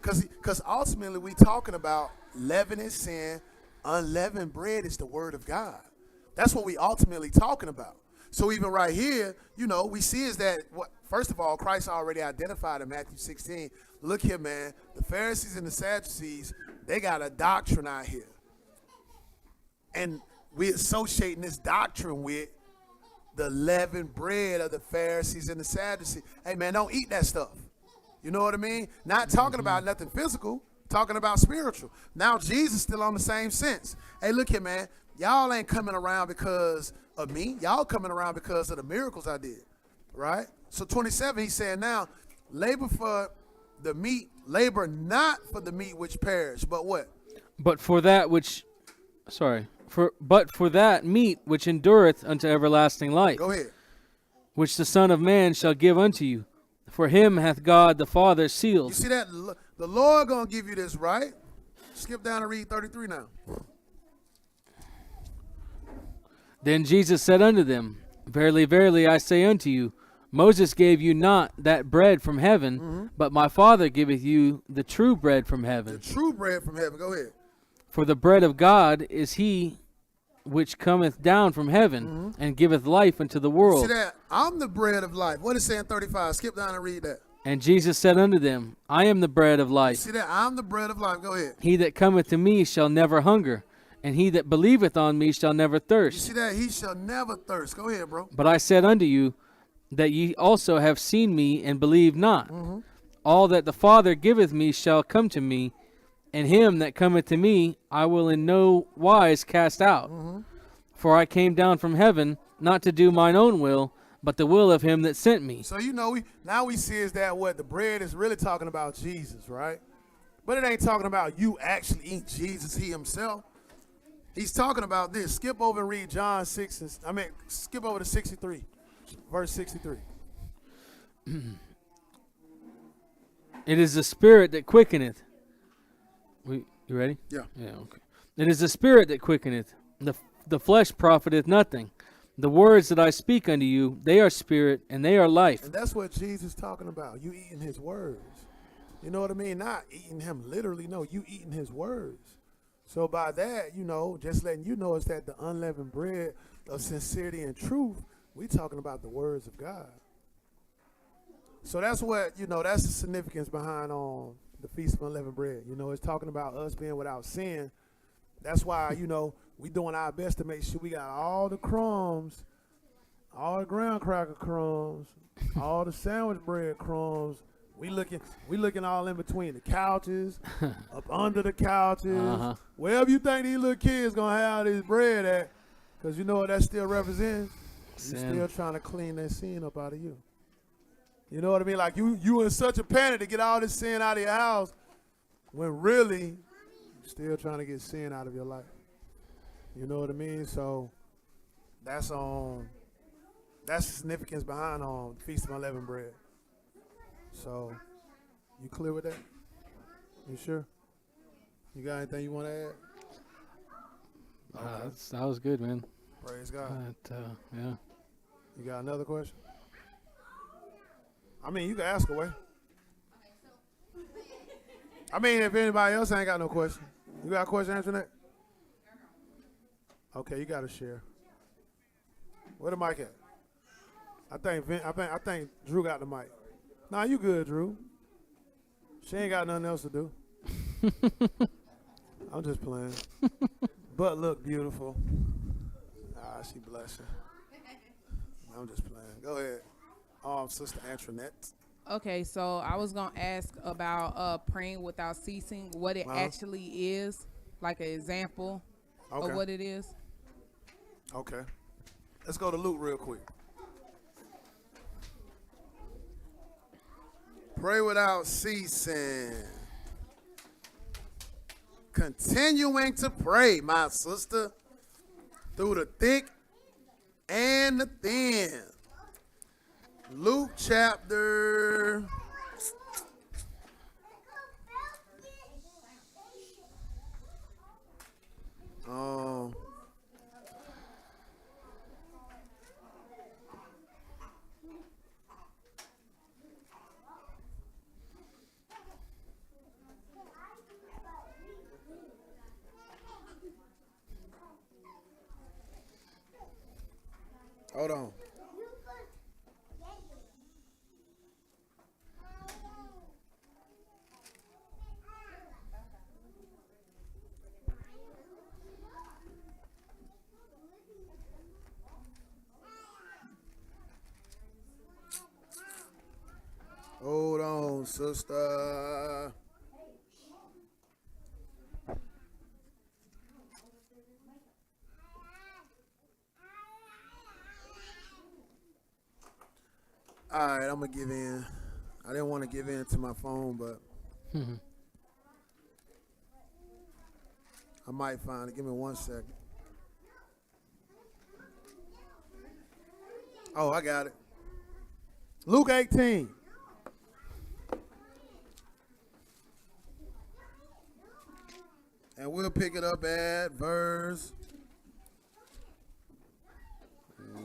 Because ultimately we talking about leaven is sin, unleavened bread is the word of God. That's what we ultimately talking about. So even right here, you know, we see is that, first of all, Christ already identified in Matthew 16. Look here, man, the Pharisees and the Sadducees, they got a doctrine out here. And we associating this doctrine with the leavened bread of the Pharisees and the Sadducees. Hey, man, don't eat that stuff. You know what I mean? Not talking about nothing physical, talking about spiritual. Now Jesus still on the same sense. Hey, look here, man, y'all ain't coming around because of me. Y'all coming around because of the miracles I did, right? So 27, he said, now, labor for the meat, labor not for the meat which perish, but what? But for that meat which endureth unto everlasting life. Go ahead. Which the Son of Man shall give unto you. For him hath God the Father sealed. You see that? The Lord gonna give you this, right? Skip down and read 33 now. Then Jesus said unto them, Verily, verily, I say unto you, Moses gave you not that bread from heaven, but my Father giveth you the true bread from heaven. The true bread from heaven. Go ahead. For the bread of God is he which cometh down from heaven, and giveth life unto the world. See that? I'm the bread of life. What is saying 35? Skip down and read that. And Jesus said unto them, I am the bread of life. See that? I'm the bread of life. Go ahead. He that cometh to me shall never hunger, and he that believeth on me shall never You thirst. see that? He shall never thirst. Go ahead, bro. But I said unto you, that ye also have seen me, and believe not. All that the Father giveth me shall come to me, and him that cometh to me I will in no wise cast out. For I came down from heaven, not to do mine own will, but the will of him that sent me. So now we see is that what the bread is really talking about Jesus, right? But it ain't talking about you actually eat Jesus, he himself. He's talking about this. Skip over and read John 6. Skip over to 63, verse 63. It is the spirit that quickeneth. You ready? Yeah. Yeah, okay. It is the spirit that quickeneth. The flesh profiteth nothing. The words that I speak unto you, they are spirit and they are life. And that's what Jesus is talking about. You eating his words. You know what I mean? Not eating him literally. No, you eating his words. So by that, just letting you know is that the unleavened bread of sincerity and truth, we talking about the words of God. So that's what, that's the significance behind the Feast of Unleavened Bread. It's talking about us being without sin. That's why, we doing our best to make sure we got all the crumbs, all the ground cracker crumbs, all the sandwich bread crumbs. We looking all in between the couches, up under the couches, wherever you think these little kids gonna have this bread at, because you know what that still represents? You still trying to clean that sin up out of you. You know what I mean? Like you in such a panic to get all this sin out of your house, when really you're still trying to get sin out of your life. You know what I mean? So that's the significance behind the Feast of Unleavened Bread. So you clear with that? You sure? You got anything you want to add? That was good, man. Praise God. Yeah. You got another question? You can ask away. If anybody else ain't got no question. You got a question answering that? Okay, you got to share. Where the mic at? I think Drew got the mic. Nah, you good, Drew. She ain't got nothing else to do. I'm just playing. But look beautiful. She blessing. I'm just playing. Go ahead. Sister Antoinette. Okay, so I was going to ask about praying without ceasing, what it actually is, like an example of what it is. Okay. Let's go to Luke real quick. Pray without ceasing. Continuing to pray, my sister, through the thick and the thin. Luke chapter 'Hold on. Hold on, sister. All right, I'm going to give in. I didn't want to give in to my phone, but I might find it. Give me 1 second. Oh, I got it. Luke 18. And we'll pick it up at verse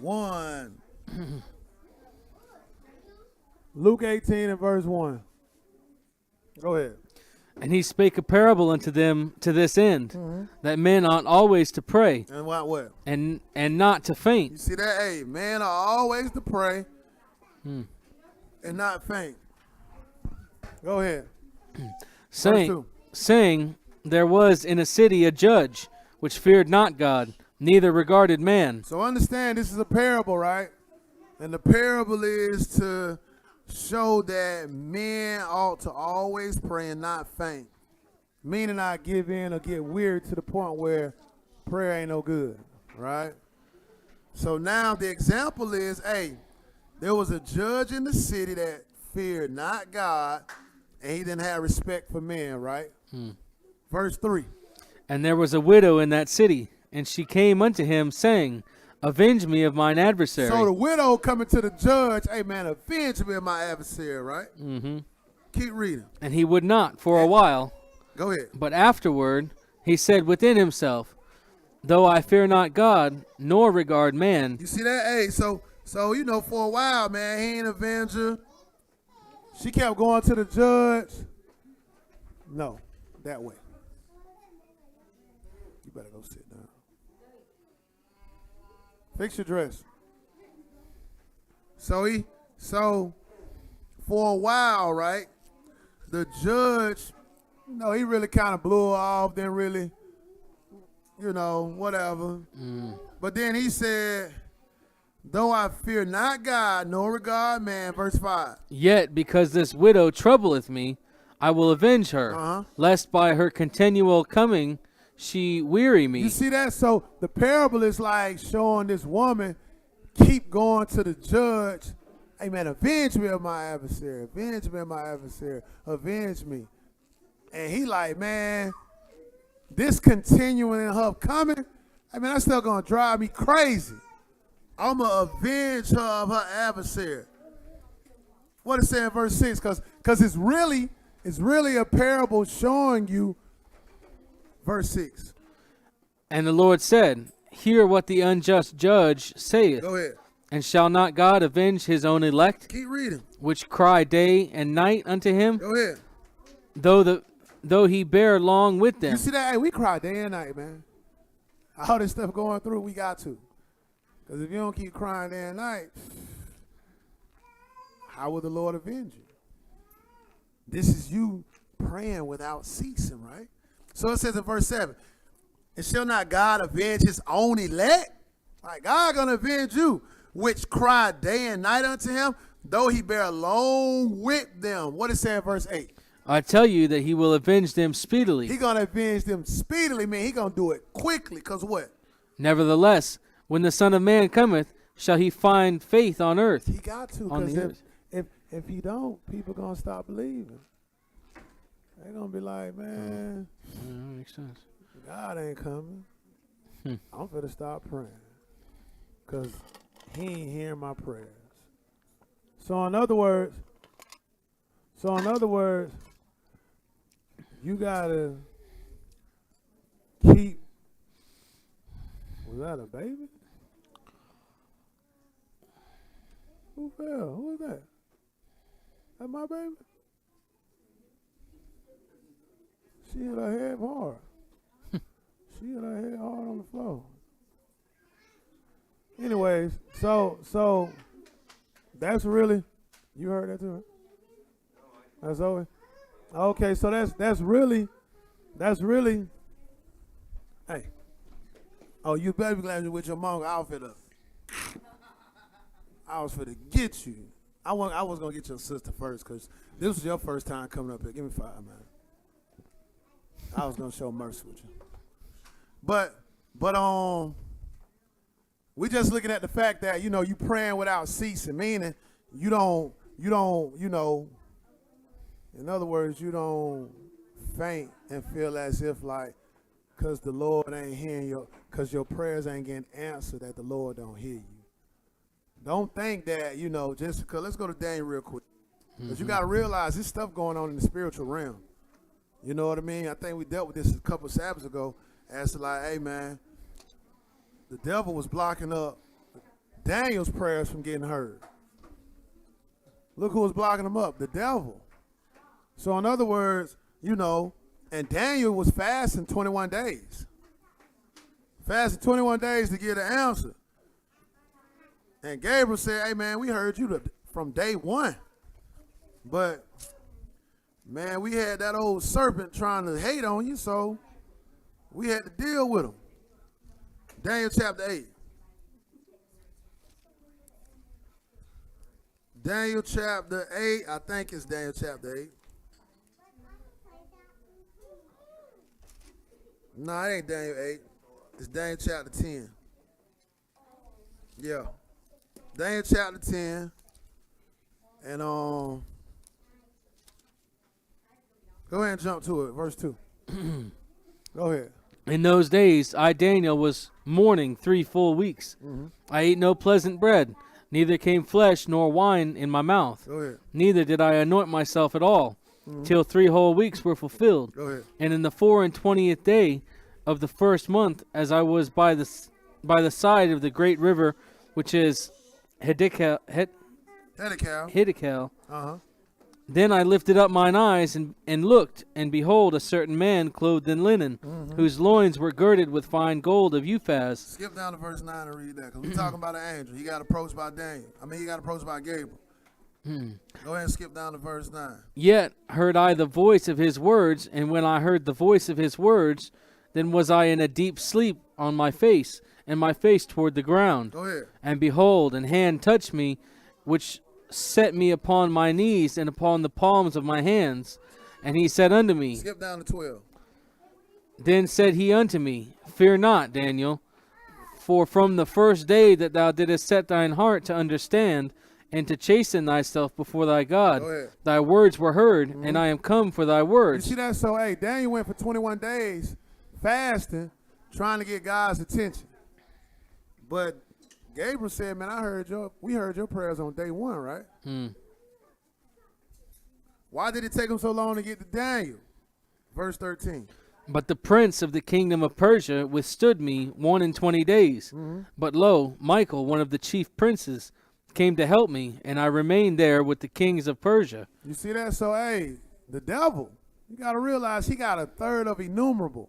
1. Luke 18 and verse 1. Go ahead. And he spake a parable unto them to this end, that men ought always to pray, And what? and not to faint. You see that? Hey, men are always to pray and not faint. Go ahead. Saying, there was in a city a judge, which feared not God, neither regarded man. So understand this is a parable, right? And the parable is to show that men ought to always pray and not faint. Meaning not give in or get weird to the point where prayer ain't no good, right? So now the example is, hey, there was a judge in the city that feared not God, and he didn't have respect for men, right? Verse 3. And there was a widow in that city, and she came unto him, saying, Avenge me of mine adversary. So the widow coming to the judge, hey man, avenge me of my adversary, right? Mm-hmm. Keep reading. And he would not for a while. Go ahead. But afterward he said within himself, Though I fear not God, nor regard man. You see that? Hey, so you know, for a while, man, he ain't avenge her. She kept going to the judge. No, that way. You better go sit down. Fix your dress. So for a while, right, the judge, you know, he really kind of blew her off, didn't really, you know, whatever. But then he said, though I fear not God, nor regard man, verse 5. Yet because this widow troubleth me, I will avenge her, lest by her continual coming she weary me. You see that? So the parable is like showing this woman keep going to the judge. Hey man, avenge me of my adversary. Avenge me of my adversary. Avenge me. And he like, man, this continuing in her coming, I mean, that's still gonna drive me crazy. I'm gonna avenge her of her adversary. What it say in verse 6? Because it's really a parable showing you. Verse 6. And the Lord said, Hear what the unjust judge saith. Go ahead. And shall not God avenge his own elect, Keep reading. which cry day and night unto him, Go ahead. though he bear long with them? You see that? Hey, we cry day and night, man. All this stuff going through, we got to. Because if you don't keep crying day and night, how will the Lord avenge you? This is you praying without ceasing, right? So it says in verse 7, and shall not God avenge his own elect? Like God gonna avenge you, which cry day and night unto him, though he bear long with them. What it say in verse 8? I tell you that he will avenge them speedily. He gonna avenge them speedily, man. He gonna do it quickly, because what? Nevertheless, when the Son of Man cometh, shall he find faith on earth? He got to, On the because earth. if he don't, people gonna stop believing. They gonna be like, man, That makes sense. God ain't coming. I'm finna stop praying, because he ain't hearing my prayers. So in other words, you gotta keep. Was that a baby? Who fell? Who is that? That my baby? She hit her head hard. She hit her head hard on the floor. Anyways, so that's really, you heard that too, right? That's over. Okay, so that's really, hey. Oh, you better be glad you're with your mom outfit up. I was finna get you. I was gonna get your sister first, because this was your first time coming up here. Give me 5, man. I was gonna show mercy with you. But we just looking at the fact that, you know, you praying without ceasing, meaning you don't, you know, in other words, you don't faint and feel as if like, because the Lord ain't hearing because your prayers ain't getting answered, that the Lord don't hear you. Don't think that, you know, just because, let's go to Daniel real quick. Because you got to realize this stuff going on in the spiritual realm. You know what I mean? I think we dealt with this a couple of Sabbaths ago as to like, hey, man, the devil was blocking up Daniel's prayers from getting heard. Look who was blocking them up, the devil. So in other words, you know, and Daniel was fasting 21 days. Fasting 21 days to get an answer. And Gabriel said, hey, man, we heard you from day one. But, man, we had that old serpent trying to hate on you, so we had to deal with him. Daniel chapter 8. Daniel chapter 8. I think it's Daniel chapter 8. No, it ain't Daniel 8. It's Daniel chapter 10. Yeah. Daniel chapter 10. And go ahead and jump to it. Verse 2. Go ahead. In those days, I, Daniel, was mourning 3 full weeks. I ate no pleasant bread, neither came flesh nor wine in my mouth. Go ahead. Neither did I anoint myself at all, till 3 whole weeks were fulfilled. Go ahead. And in the 24th day of the first month, as I was by the side of the great river, which is Hiddekel, Uh-huh. then I lifted up mine eyes and looked, and behold, a certain man clothed in linen, whose loins were girded with fine gold of Uphaz. Skip down to verse 9 and read that, because we're talking about an angel. He got approached by Daniel. He got approached by Gabriel. Go ahead and skip down to verse 9. Yet heard I the voice of his words, and when I heard the voice of his words, then was I in a deep sleep on my face, and my face toward the ground. Go ahead. And behold, an hand touched me, which set me upon my knees and upon the palms of my hands. And he said unto me, Skip down to 12. Then said he unto me, Fear not, Daniel, for from the first day that thou didst set thine heart to understand and to chasten thyself before thy God, Go ahead. thy words were heard, and I am come for thy You words. see that? So, hey, Daniel went for 21 days fasting, trying to get God's attention. But Gabriel said, man, we heard your prayers on day 1, right? Why did it take him so long to get to Daniel? Verse 13. But the prince of the kingdom of Persia withstood me 21 days. But lo, Michael, one of the chief princes, came to help me, and I remained there with the kings of Persia. You see that? So, hey, the devil, you got to realize he got a third of innumerable.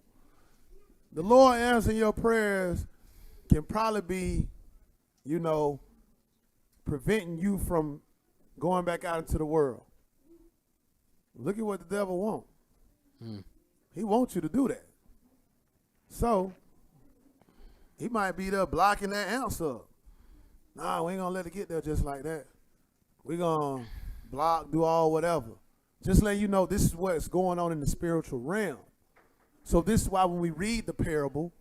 The Lord answering your prayers can probably be, preventing you from going back out into the world. Look at what the devil wants. He wants you to do that. So, he might be there blocking that answer. Nah, we ain't going to let it get there just like that. We're going to block, do all whatever. Just letting you know this is what's going on in the spiritual realm. So this is why when we read the parable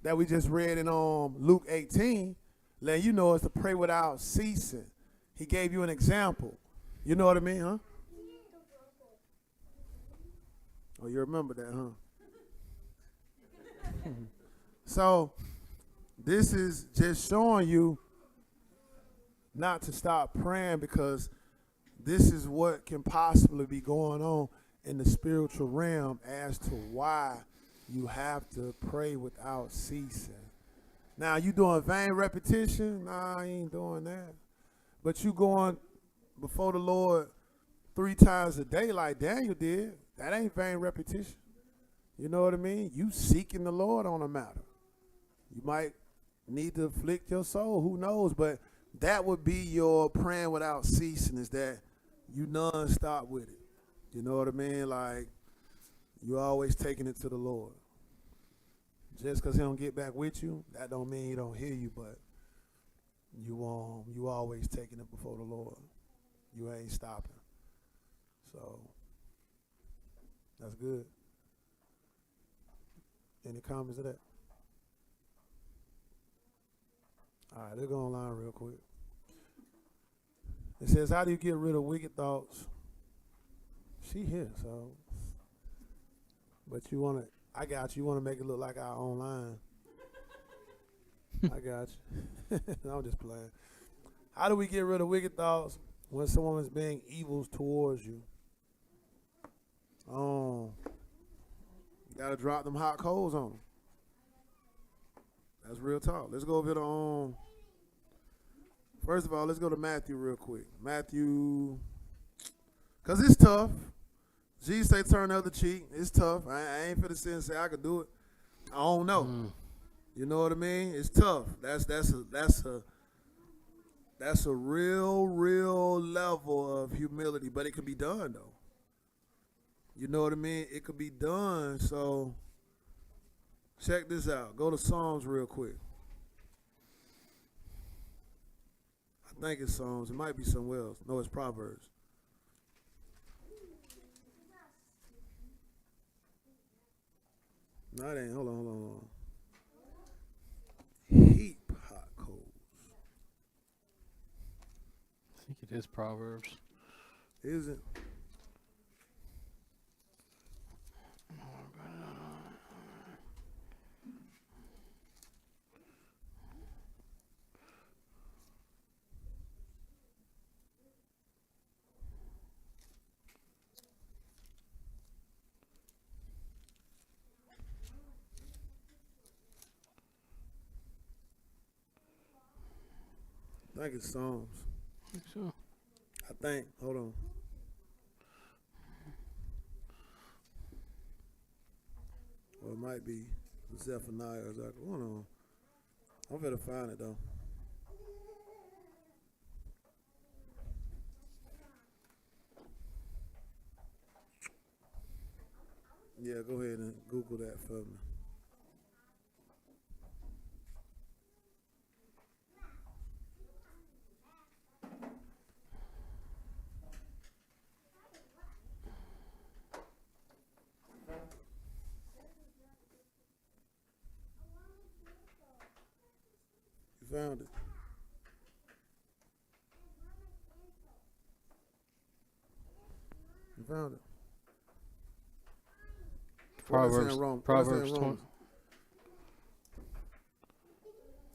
that we just read in Luke 18, letting you know it's to pray without ceasing. He gave you an example. You know what I mean, huh? Oh, you remember that, huh? So this is just showing you not to stop praying, because this is what can possibly be going on in the spiritual realm as to why you have to pray without ceasing. Now, you doing vain repetition? Nah, I ain't doing that. But you going before the Lord 3 times a day like Daniel did, that ain't vain repetition. You know what I mean? You seeking the Lord on a matter. You might need to afflict your soul, who knows? But that would be your praying without ceasing, is that you non-stop with it. You know what I mean? Like, you always taking it to the Lord. Just because he don't get back with you, that don't mean he don't hear you, but you always taking it before the Lord. You ain't stopping. So, that's good. Any comments to that? All right, let's go online real quick. It says, how do you get rid of wicked thoughts? She here, so. But you want to, I got you. You want to make it look like our online. I got you. I'm just playing. How do we get rid of wicked thoughts when someone is being evil towards you? You got to drop them hot coals on them. That's real talk. Let's go over to, first of all, let's go to Matthew real quick. Matthew, because it's tough. Jesus say turn the other cheek. It's tough. I ain't finna sit and say I could do it. I don't know. You know what I mean? It's tough. That's a real level of humility, but it can be done though. You know what I mean? It could be done. So check this out. Go to Psalms real quick. I think it's Psalms. It might be somewhere else. No, it's Proverbs. No, it ain't. Hold on. Heap hot coals. I think it is Proverbs. Is it? I think it's Psalms. I think so. I think. Hold on. Or it might be Zephaniah or Zechariah. Hold on. I'm gonna find it though. Yeah, go ahead and Google that for me. You found it. You found it. Proverbs. Proverbs 20.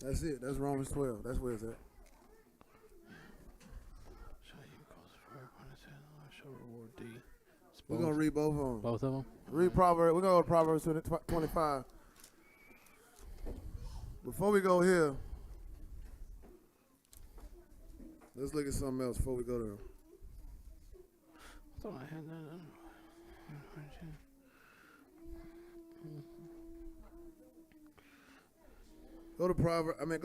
That's it. That's Romans 12. That's where it's at. We're gonna read both of them. Both of them. Read Proverbs. We're gonna go to Proverbs 25. Before we go here, let's look at something else before we go there. I thought I had that. Go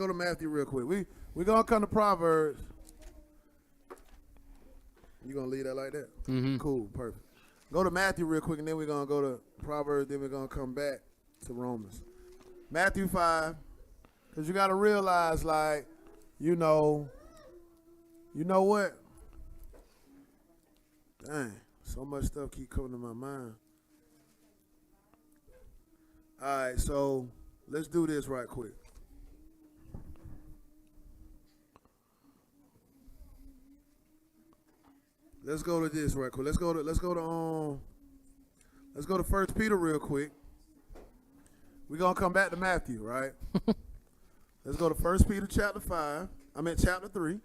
to Matthew real quick. We gonna come to Proverbs. You gonna leave that like that? Mm-hmm. Cool, perfect. Go to Matthew real quick, and then we're gonna go to Proverbs. Then we're gonna come back to Romans. Matthew 5, because you gotta realize, like, you know what? Dang, so much stuff keep coming to my mind. All right, so let's do this right quick. Let's go to this right quick. Let's go to 1 Peter real quick. We're gonna come back to Matthew, right? Let's go to 1 Peter chapter 3.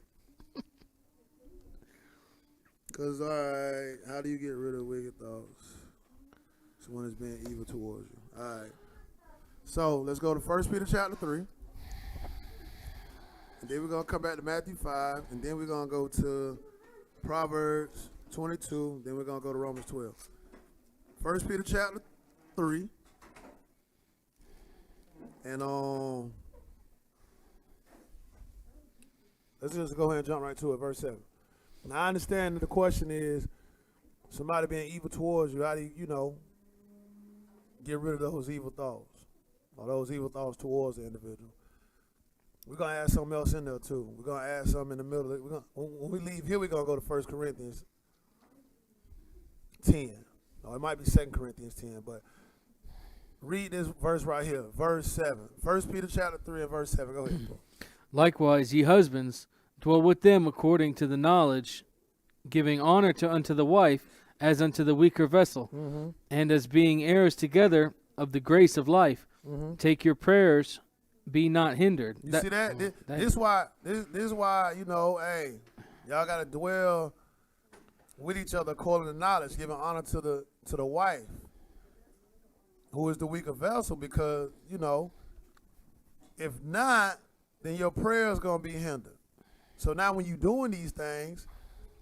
Cause all right, how do you get rid of wicked thoughts? Someone is being evil towards you. All right. So let's go to 1 Peter chapter 3. And then we're gonna come back to Matthew 5, and then we're gonna go to Proverbs 22, then we're going to go to Romans 12. 1 Peter chapter 3. And let's just go ahead and jump right to it, verse 7. Now, I understand that the question is, somebody being evil towards you, how do you, get rid of those evil thoughts, or those evil thoughts towards the individual? We're going to add something else in there, too. We're going to add something in the middle. When we leave here, we're going to go to 1 Corinthians 10. No, it might be 2 Corinthians 10, but read this verse right here, verse 7. 1 Peter chapter 3 and verse 7. Go ahead, Paul. Likewise, ye husbands, dwell with them according to the knowledge, giving honor unto the wife as unto the weaker vessel, and as being heirs together of the grace of life. Take your prayers, be not hindered. You see that? This is why, hey, y'all got to dwell with each other according to knowledge, giving honor to the wife, who is the weaker vessel, because, if not, then your prayers going to be hindered. So now when you're doing these things,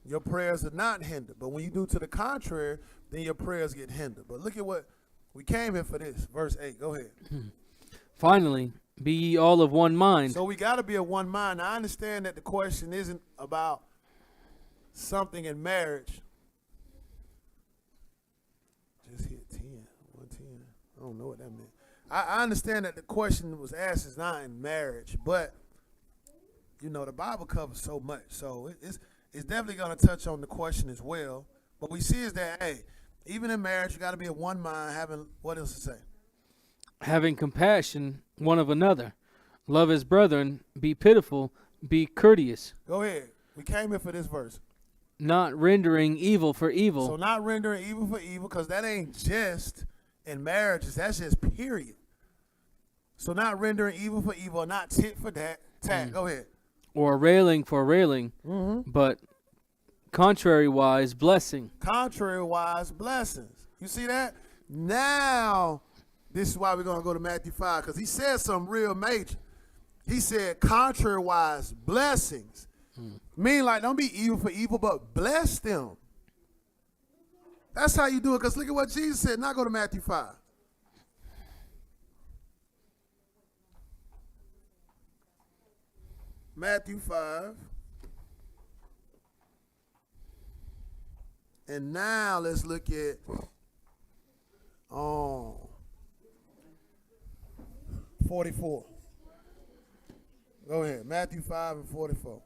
your prayers are not hindered. But when you do to the contrary, then your prayers get hindered. But look at what we came here for this. Verse 8. Go ahead. Finally, be ye all of one mind. So we got to be of one mind. Now, I understand that the question isn't about something in marriage. Just hit 10. 110. I don't know what that meant. I understand that the question was asked is not in marriage, but the Bible covers so much. So it's definitely going to touch on the question as well. But we see is that, hey, even in marriage, you got to be of one mind, having, what else to say? Having compassion one of another. Love his brethren. Be pitiful. Be courteous. Go ahead. We came here for this verse. Not rendering evil for evil. So not rendering evil for evil, because that ain't just in marriages. That's just period. So not rendering evil for evil, not tit for tat. Go ahead. Or railing for railing, but contrary-wise blessing. Contrary-wise blessings. You see that? Now, this is why we're going to go to Matthew 5, because he said something real major. He said contrary-wise blessings. Mean like don't be evil for evil, but bless them. That's how you do it, because look at what Jesus said. Now go to Matthew 5. Matthew 5. And now let's look at 44. Go ahead. Matthew 5 and 44.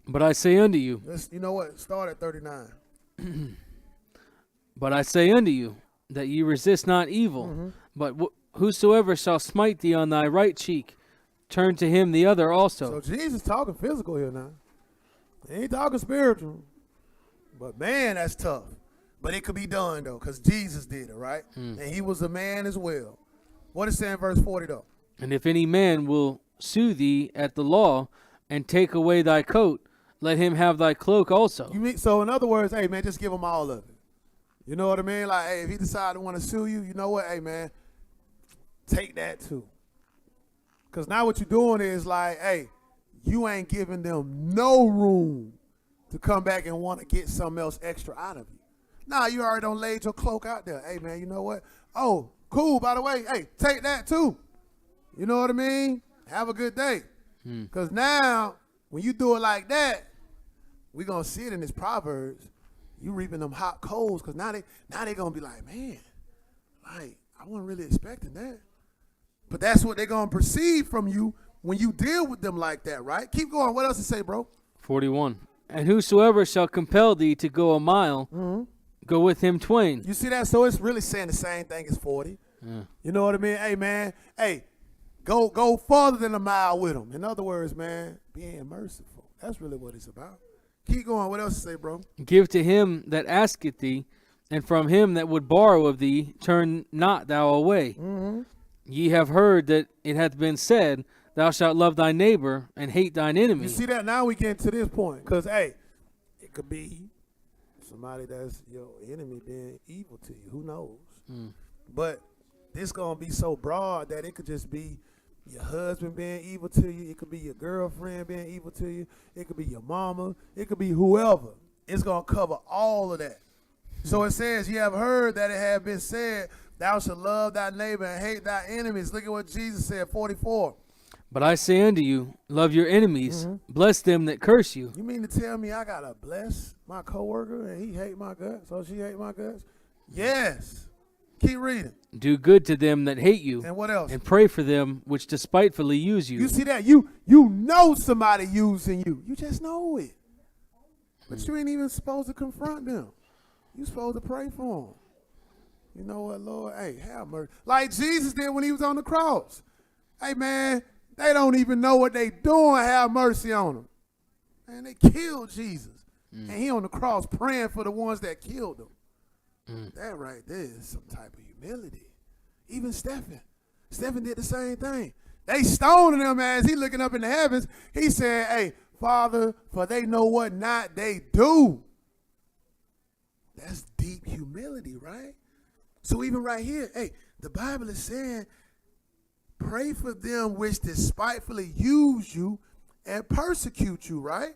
But I say unto you. You know what? Start at 39. But I say unto you, that ye resist not evil, but whosoever shall smite thee on thy right cheek, turn to him the other also. So Jesus talking physical here now. He ain't talking spiritual. But man, that's tough. But it could be done though, because Jesus did it, right? And he was a man as well. What is saying verse 40 though? And if any man will sue thee at the law, and take away thy coat, let him have thy cloak also. So in other words, hey man, just give him all of it. You know what I mean? Like, hey, if he decide to want to sue you, you know what? Hey man, take that too. Because now what you're doing is like, hey, you ain't giving them no room to come back and want to get something else extra out of you. Nah, you already done laid your cloak out there. Hey man, you know what? Oh, cool, by the way, hey, take that too. You know what I mean? Have a good day. Because now, when you do it like that, we're going to see it in this Proverbs. You reaping them hot coals, because now they going to be like, man, like, I wasn't really expecting that. But that's what they're going to perceive from you when you deal with them like that, right? Keep going. What else to say, bro? 41. And whosoever shall compel thee to go a mile, go with him twain. You see that? So it's really saying the same thing as 40. Yeah. You know what I mean? Hey, man, hey. Go farther than a mile with them. In other words, man, being merciful. That's really what it's about. Keep going. What else to say, bro? Give to him that asketh thee, and from him that would borrow of thee, turn not thou away. Ye have heard that it hath been said, thou shalt love thy neighbor and hate thine enemy. You see that? Now we get to this point. Because, hey, it could be somebody that's your enemy being evil to you. Who knows? But this going to be so broad that it could just be your husband being evil to you. It could be your girlfriend being evil to you. It could be your mama. It could be whoever. It's going to cover all of that. So it says, ye have heard that it had been said, thou shalt love thy neighbor and hate thy enemies. Look at what Jesus said, 44. But I say unto you, love your enemies, bless them that curse you. You mean to tell me I got to bless my coworker and he hate my guts, or she hate my guts? Yes. Keep reading. Do good to them that hate you. And what else? And pray for them which despitefully use you. You see that? You know somebody using you. You just know it. But you ain't even supposed to confront them. You supposed to pray for them. You know what, Lord? Hey, have mercy. Like Jesus did when he was on the cross. Hey, man, they don't even know what they doing. Have mercy on them. Man, they killed Jesus. And he on the cross praying for the ones that killed him. That right there is some type of humility. Even Stephen did the same thing. They stoning him as he looking up in the heavens. He said, hey, Father, for they know what not they do. That's deep humility, right? So even right here, hey, the Bible is saying, pray for them which despitefully use you and persecute you, right?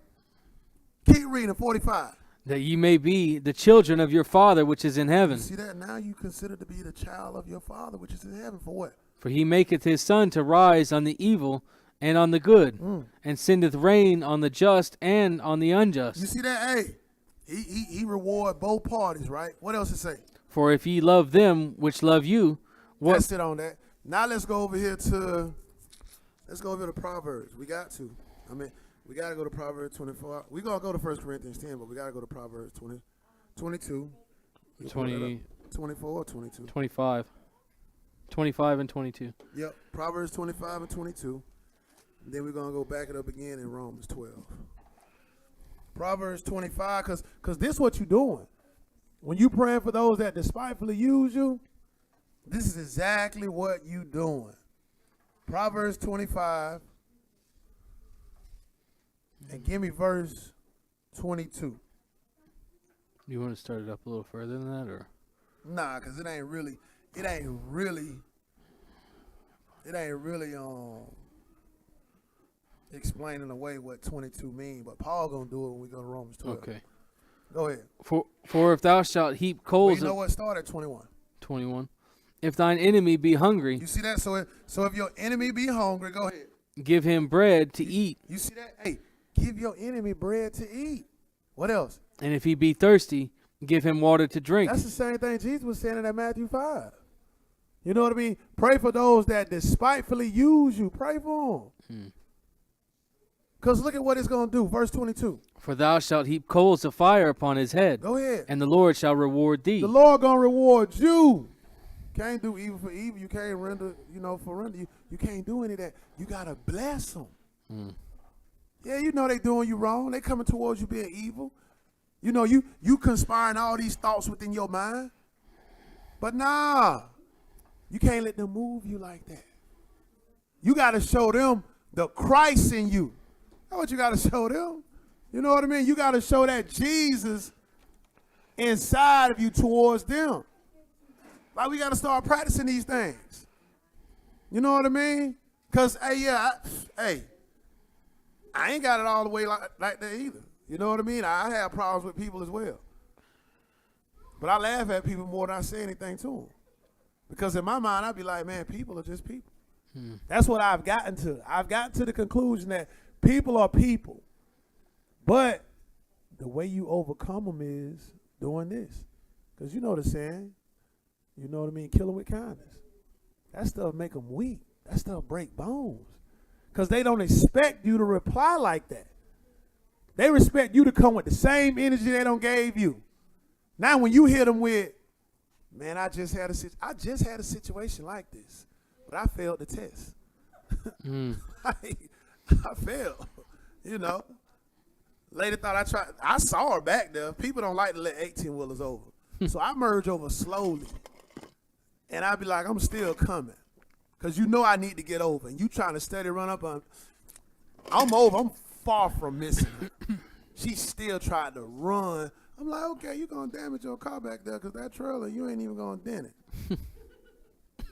Keep reading, 45. That ye may be the children of your Father which is in heaven. You see that? Now you consider to be the child of your Father which is in heaven. For what? For he maketh his sun to rise on the evil and on the good, and sendeth rain on the just and on the unjust. You see that? Hey, he reward both parties, right? What else it say? For if ye love them which love you, That's it on that. Now let's go over here to Let's go over to Proverbs. We got to. I mean, we got to go to Proverbs 24. We're going to go to 1 Corinthians 10, but we got to go to Proverbs 22. 24 or 22? 25. 25 and 22. Yep, Proverbs 25 and 22. And then we're going to go back it up again in Romans 12. Proverbs 25, because this is what you're doing. When you praying for those that despitefully use you, this is exactly what you doing. Proverbs 25, and give me verse 22. You want to start it up a little further than that, or? Nah, because it ain't really explaining away what 22 mean, but Paul gonna do it when we go to Romans 12. Okay. Go ahead. For if thou shalt heap coals, Well, you know what started 21. 21. If thine enemy be hungry, You see that? So if your enemy be hungry, go ahead. give him bread to eat. You see that? Hey, give your enemy bread to eat. What else? And if he be thirsty, give him water to drink. That's the same thing Jesus was saying in that Matthew 5. You know what I mean? Pray for those that despitefully use you. Pray for them. Because look at what it's going to do. Verse 22. For thou shalt heap coals of fire upon his head, Go ahead. and the Lord shall reward thee. The Lord going to reward you. Can't do evil for evil. You can't render, for render. You can't do any of that. You got to bless them. Yeah, you know they doing you wrong. They coming towards you being evil. You know, you conspiring all these thoughts within your mind. But nah, you can't let them move you like that. You got to show them the Christ in you. That's what you got to show them. You know what I mean? You got to show that Jesus inside of you towards them. Like, we got to start practicing these things. You know what I mean? Because, I ain't got it all the way like that either. You know what I mean? I have problems with people as well. But I laugh at people more than I say anything to them. Because in my mind, I'd be like, man, people are just people. That's what I've gotten to. I've gotten to the conclusion that people are people. But the way you overcome them is doing this. Because you know the saying, you know what I mean? Kill them with kindness. That stuff make them weak. That stuff break bones. Because they don't expect you to reply like that. They respect you to come with the same energy they don't gave you. Now when you hit them with, man, I just had a situation like this, but I failed the test. I failed, Lady thought I saw her back there. People don't like to let 18-wheelers over. So I merge over slowly. And I'd be like, I'm still coming. Because I need to get over. And you trying to steady run up on, I'm over. I'm far from missing her. She still tried to run. I'm like, okay, you're going to damage your car back there because that trailer, you ain't even going to dent it.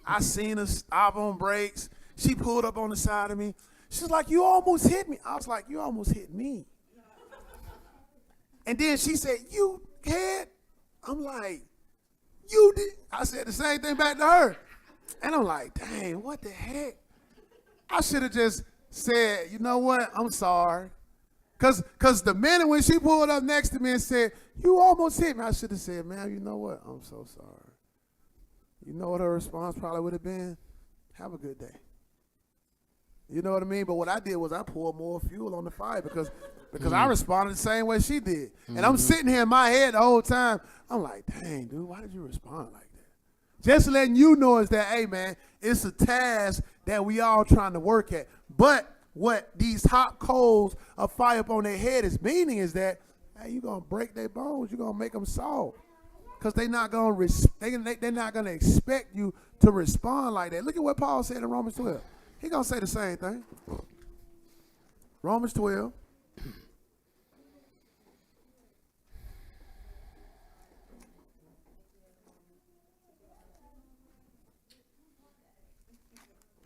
I seen her stop on brakes. She pulled up on the side of me. She's like, you almost hit me. I was like, you almost hit me. And then she said, you had? I'm like, you did? I said the same thing back to her. And I'm like, dang, what the heck? I should have just said, you know what? I'm sorry. Because the minute when she pulled up next to me and said, you almost hit me, I should have said, ma'am, you know what? I'm so sorry. You know what her response probably would have been? Have a good day. You know what I mean? But what I did was I poured more fuel on the fire because I responded the same way she did. And I'm sitting here in my head the whole time. I'm like, dang, dude, why did you respond like that? Just letting you know is that, hey, man, it's a task that we all trying to work at. But what these hot coals of fire up on their head is meaning is that, hey, you're going to break their bones. You're going to make them soft. Because they're not going to expect you to respond like that. Look at what Paul said in Romans 12. He's going to say the same thing. Romans 12.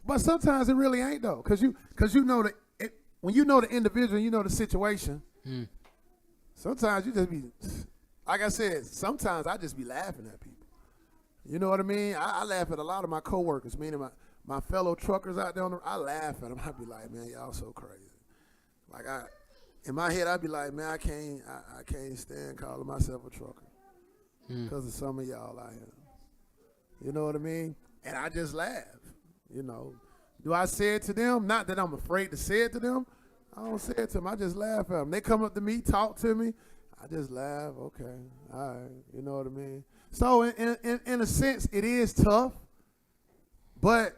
But sometimes it really ain't though, because you know when you know the individual, you know the situation. Sometimes you just be, like I said, sometimes I just be laughing at people. You know what I mean? I laugh at a lot of my coworkers, meaning my fellow truckers out there. I laugh at them. I be like, man, y'all so crazy. Like in my head, I be like, man, I can't stand calling myself a trucker because of some of y'all out here. You know what I mean? And I just laugh. Do I say it to them? Not that I'm afraid to say it to them. I don't say it to them. I just laugh at them. They come up to me, talk to me. I just laugh. Okay, all right. You know what I mean? So in a sense, it is tough. But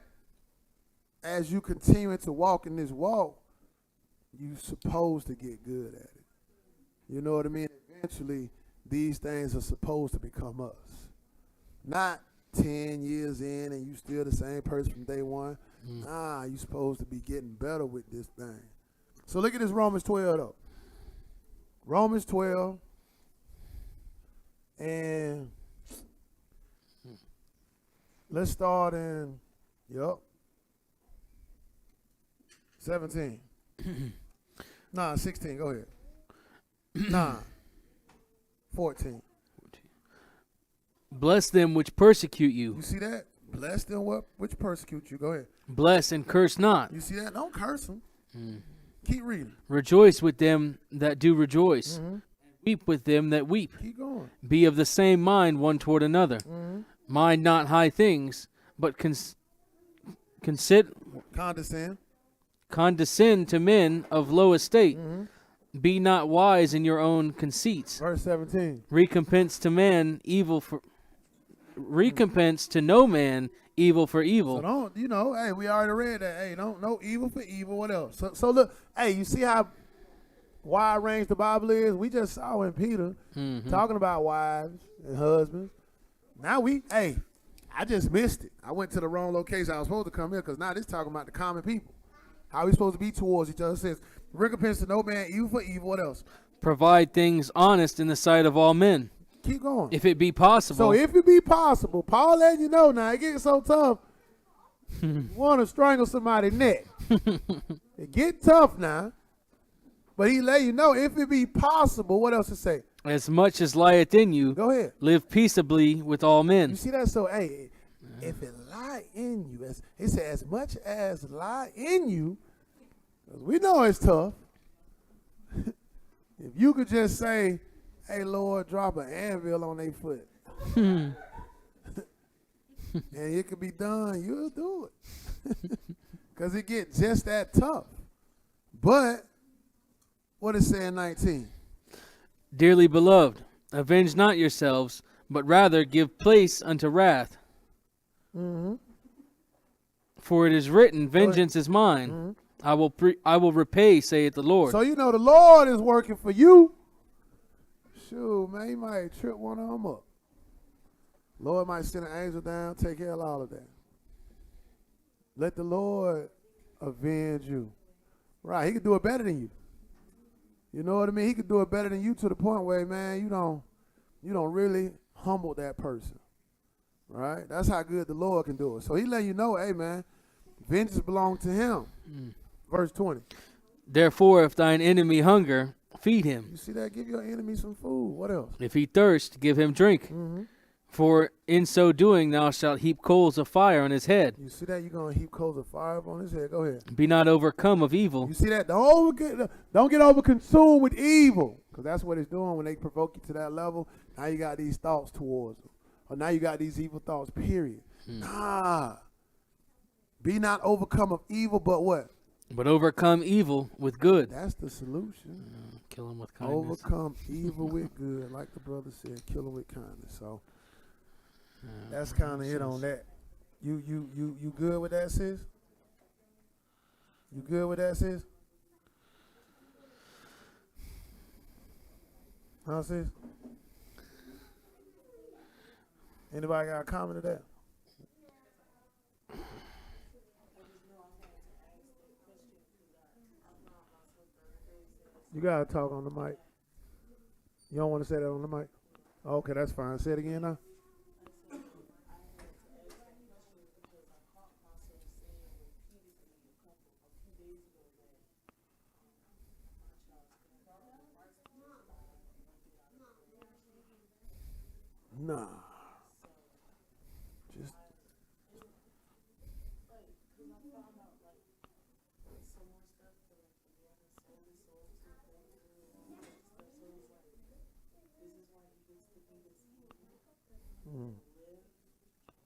as you continue to walk in this walk, you're supposed to get good at it. You know what I mean? Eventually, these things are supposed to become us. Not 10 years in and you still the same person from day one. Nah, you're supposed to be getting better with this thing. So look at this Romans 12, though. Romans 12. And let's start in, 17. Nah, 16. Go ahead. Nah, 14. Bless them which persecute you. You see that? Bless them which persecute you. Go ahead. Bless and curse not. You see that? Don't curse them. Keep reading. Rejoice with them that do rejoice. Weep with them that weep. Keep going. Be of the same mind one toward another. Mind not high things, but condescend to men of low estate. Be not wise in your own conceits. Verse 17. Recompense to no man evil for evil. So don't, hey, we already read that. Hey, don't no evil for evil. What else? So look, hey, you see how wide range the Bible is? We just saw in Peter talking about wives and husbands. Now I just missed it. I went to the wrong location. I was supposed to come here because now this talking about the common people. How we supposed to be towards each other. It says, recompense to no man evil for evil. What else? Provide things honest in the sight of all men. Keep going. If it be possible. So if it be possible, Paul letting you know now, it gets so tough. You want to strangle somebody's neck. It get tough now. But he let you know, if it be possible, what else to say? As much as lieth in you, go ahead. Live peaceably with all men. You see that? So, hey, if it lie in you, it said, as much as lie in you, because we know it's tough. If you could just say, hey, Lord, drop an anvil on their foot. And it could be done, you'll do it. Because it gets just that tough. But, what it say in 19? Dearly beloved, avenge not yourselves, but rather give place unto wrath. For it is written, vengeance is mine. I will repay, saith the Lord. So the Lord is working for you. Shoot, man, he might trip one of them up. Lord might send an angel down, take care of all of that. Let the Lord avenge you. Right, he could do it better than you. You know what I mean? He could do it better than you to the point where, man, you don't really humble that person. Right? That's how good the Lord can do it. So he let you know, hey, man, vengeance belongs to him. Verse 20. Therefore, if thine enemy hunger, feed him. You see that? Give your enemy some food. What else? If he thirst, give him drink. For in so doing thou shalt heap coals of fire on his head. You see that? You're going to heap coals of fire up on his head. Go ahead. Be not overcome of evil. You see that? Don't get overconsumed with evil. Because that's what it's doing when they provoke you to that level. Now you got these thoughts towards them. Or now you got these evil thoughts, period. Nah. Be not overcome of evil, but what? But overcome evil with good. That's the solution. Kill him with kindness. Overcome evil with good. Like the brother said, kill him with kindness. So that's kind of it on that. You good with that, sis? You good with that, sis? Huh, sis? Anybody got a comment to that? You gotta talk on the mic. You don't want to say that on the mic? Okay, that's fine. Say it again now. Nah. Just.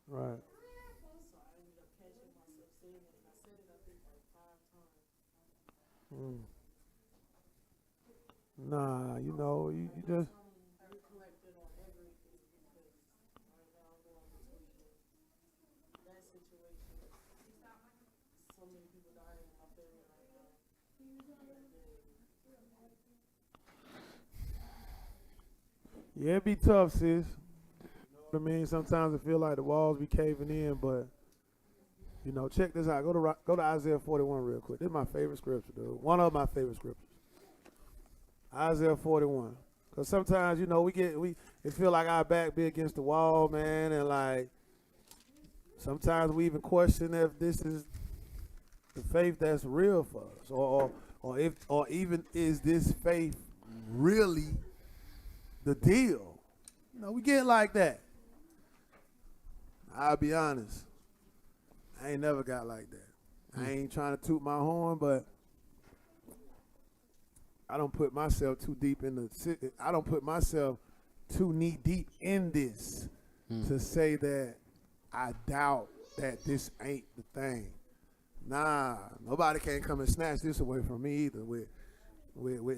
Right. Nah, you know, you just. Yeah, it be tough, sis. You know what I mean? Sometimes I feel like the walls be caving in, but you know, check this out. Go to Isaiah 41 real quick. This is my favorite scripture, dude. One of my favorite scriptures. Isaiah 41. Because sometimes, you know, it feel like our back be against the wall, man, and like sometimes we even question if this is the faith that's real for us, or even is this faith really the deal? You know, we get like that. I'll be honest. I ain't never got like that. I ain't trying to toot my horn, but I don't put myself too deep in the. I don't put myself too knee deep in this to say that I doubt that this ain't the thing. Nah, nobody can come and snatch this away from me either. With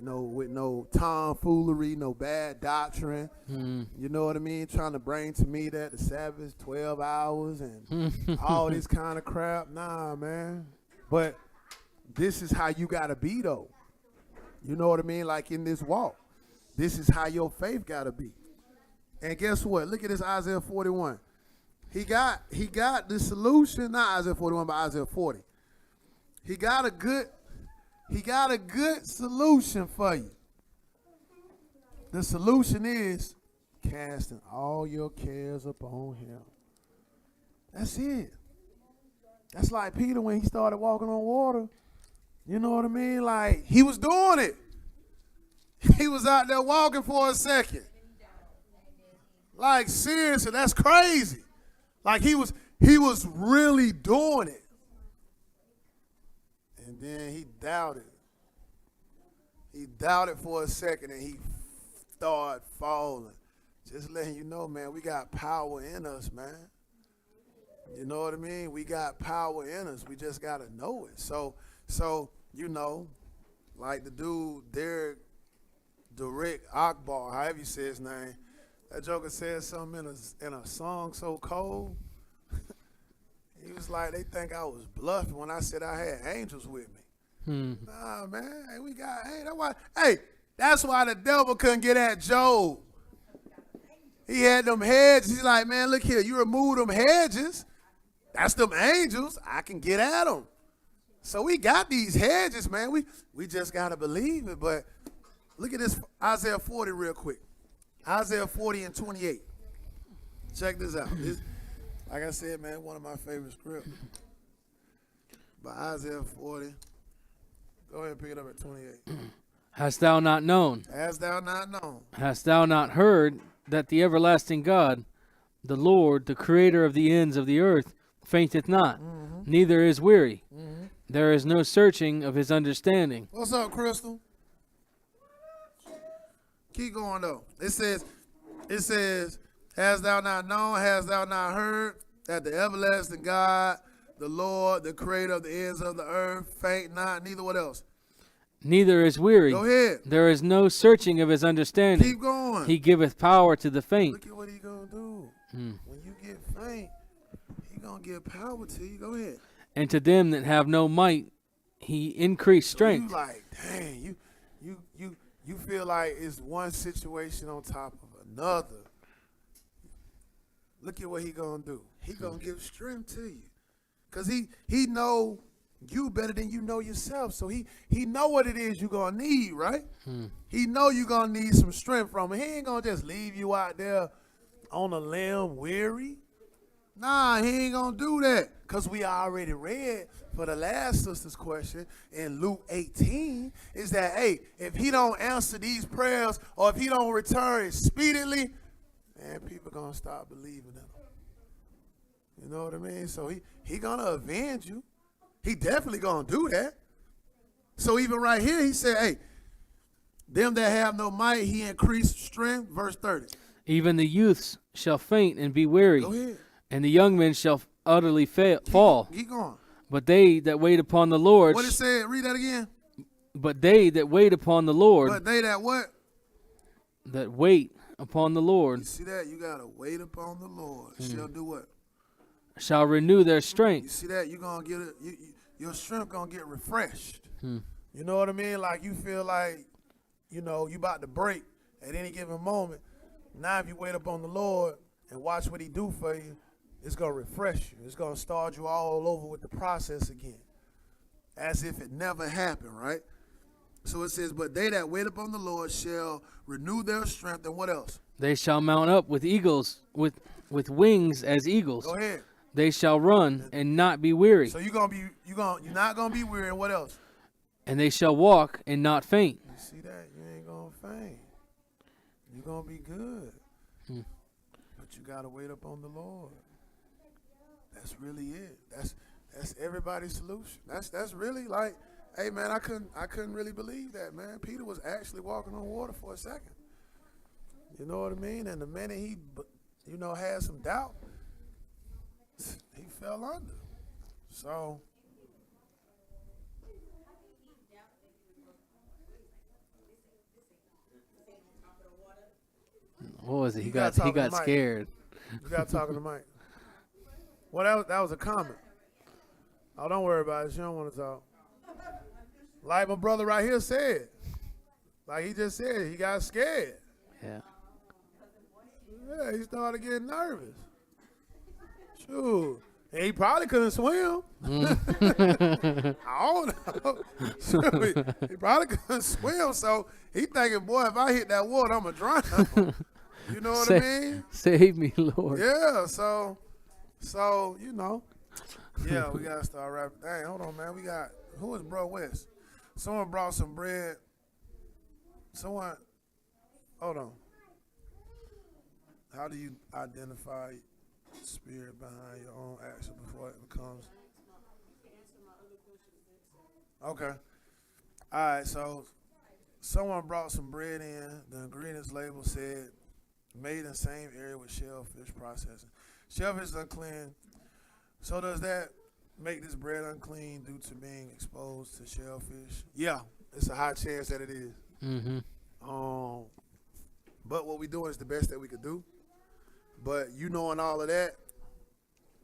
no tomfoolery, no bad doctrine. You know what I mean? Trying to bring to me that the Sabbath 12 hours and all this kind of crap. Nah, man. But this is how you gotta be though. You know what I mean? Like in this walk. This is how your faith gotta be. And guess what? Look at this Isaiah 41. He got the solution, not Isaiah 41, but Isaiah 40. He got a good solution for you. The solution is casting all your cares upon him. That's it. That's like Peter when he started walking on water. You know what I mean? Like, he was doing it. He was out there walking for a second. Like, seriously, that's crazy. Like, he was really doing it. And then he doubted. He doubted for a second and he started falling. Just letting you know, man, we got power in us, man. You know what I mean? We got power in us. We just got to know it. So, you know, like the dude, Derek Akbar, however you say his name, that joker said something in a song so cold. He was like, they think I was bluffing when I said I had angels with me. Nah, man, that's why the devil couldn't get at Job. He had them hedges. He's like, man, look here, you remove them hedges. That's them angels. I can get at them. So we got these hedges, man. We just got to believe it. But look at this Isaiah 40 real quick. Isaiah 40 and 28. Check this out. This, like I said, man, one of my favorite scripts. But Isaiah 40. Go ahead and pick it up at 28. Hast thou not known? Hast thou not known? Hast thou not heard that the everlasting God, the Lord, the creator of the ends of the earth, fainteth not, neither is weary. There is no searching of his understanding. What's up, Crystal? Keep going, though. It says, hast thou not known, hast thou not heard that the everlasting God, the Lord, the creator of the ends of the earth, faint not, neither what else? Neither is weary. Go ahead. There is no searching of his understanding. Keep going. He giveth power to the faint. Look at what he gonna do. When you get faint, he gonna give power to you. Go ahead. And to them that have no might, he increased strength. So you like, dang, you feel like it's one situation on top of another. Look at what he gonna do. He gonna give strength to you. Because he know you better than you know yourself. So he know what it is you're going to need, right? He know you're going to need some strength from him. He ain't going to just leave you out there on a limb weary. Nah, he ain't going to do that. Because we already read for the last sister's question in Luke 18 is that, hey, if he don't answer these prayers or if he don't return speedily, man, people going to stop believing in him. You know what I mean? So he going to avenge you. He definitely going to do that. So even right here, he said, hey, them that have no might, he increased strength. Verse 30. Even the youths shall faint and be weary. Go ahead. And the young men shall utterly fall. Keep going. But they that wait upon the Lord. What it said? Read that again. But they that wait upon the Lord. But they that what? That wait upon the Lord. You see that? You got to wait upon the Lord. Shall do what? Shall renew their strength. You see that? You're going to get it. Your strength going to get refreshed. You know what I mean? Like you feel like, you about to break at any given moment. Now if you wait upon the Lord and watch what he do for you, it's going to refresh you. It's going to start you all over with the process again. As if it never happened, right? So it says, but they that wait upon the Lord shall renew their strength. And what else? They shall mount up with eagles, with wings as eagles. Go ahead. They shall run and not be weary. So you're not gonna be weary. And what else? And they shall walk and not faint. You see that? You ain't gonna faint. You're gonna be good. But you gotta wait upon the Lord. That's really it. That's everybody's solution. That's really like, hey man, I couldn't really believe that, man. Peter was actually walking on water for a second. You know what I mean? And the minute he, had some doubt, he fell under. So. What was it? He got scared. You got to talk to the mic. Well, that was a comment. Oh, don't worry about it. You don't want to talk. Like my brother right here said. Like he just said, he got scared. Yeah. Yeah, he started getting nervous. Shoot. And he probably couldn't swim. I don't know. Shoot, he probably couldn't swim, so he thinking, boy, if I hit that water, I'm going to drown. You know what I mean? Save me, Lord. Yeah, so, yeah, we got to start rapping. Dang, hold on, man. Who is Bro West? Someone brought some bread. Hold on. How do you identify spirit behind your own action before it becomes? Okay. All right, so someone brought some bread in. The ingredients label said, made in the same area with shellfish processing. Shellfish is unclean. So does that make this bread unclean due to being exposed to shellfish? Yeah, it's a high chance that it is. Mm-hmm. But what we doing is the best that we could do. But knowing all of that,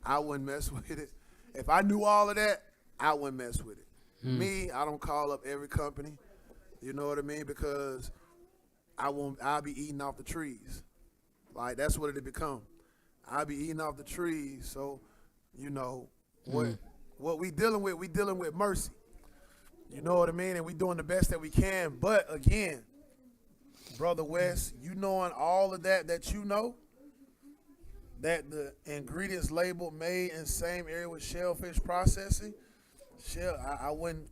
I wouldn't mess with it. If I knew all of that, I wouldn't mess with it. Me, I don't call up every company. You know what I mean? Because I'll be eating off the trees. Like, that's what it become. I'll be eating off the trees. So, what we dealing with mercy. You know what I mean? And we doing the best that we can. But again, Brother West, knowing all of that that the ingredients label made in the same area with shellfish processing, I wouldn't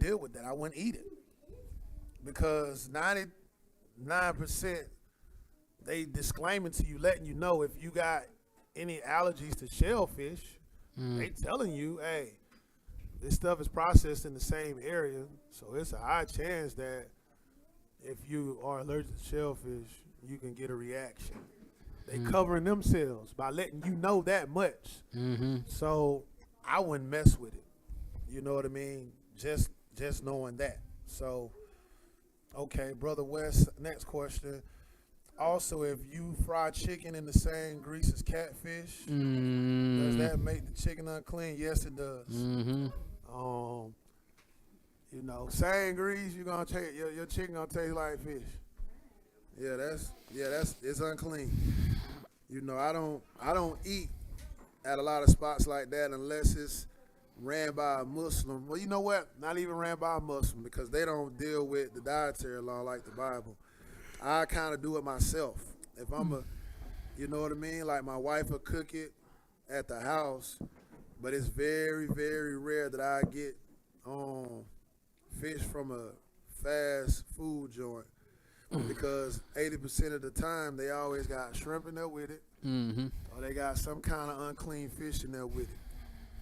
deal with that. I wouldn't eat it. Because 99% they disclaiming to you, letting you know if you got any allergies to shellfish, they telling you, hey, this stuff is processed in the same area, so it's a high chance that if you are allergic to shellfish, you can get a reaction. They covering themselves by letting you know that much. Mm-hmm. So I wouldn't mess with it. You know what I mean? Just knowing that. So, okay, Brother West, next question. Also, if you fry chicken in the same grease as catfish, does that make the chicken unclean? Yes, it does. Mm-hmm. Same grease, you're gonna take your chicken gonna taste like fish. It's unclean. I don't eat at a lot of spots like that unless it's ran by a Muslim. Well, you know what? Not even ran by a Muslim, because they don't deal with the dietary law like the Bible. I kind of do it myself. If I'm you know what I mean? Like my wife will cook it at the house, but it's very, very rare that I get fish from a fast food joint, because 80% of the time they always got shrimp in there with it, or they got some kind of unclean fish in there with it.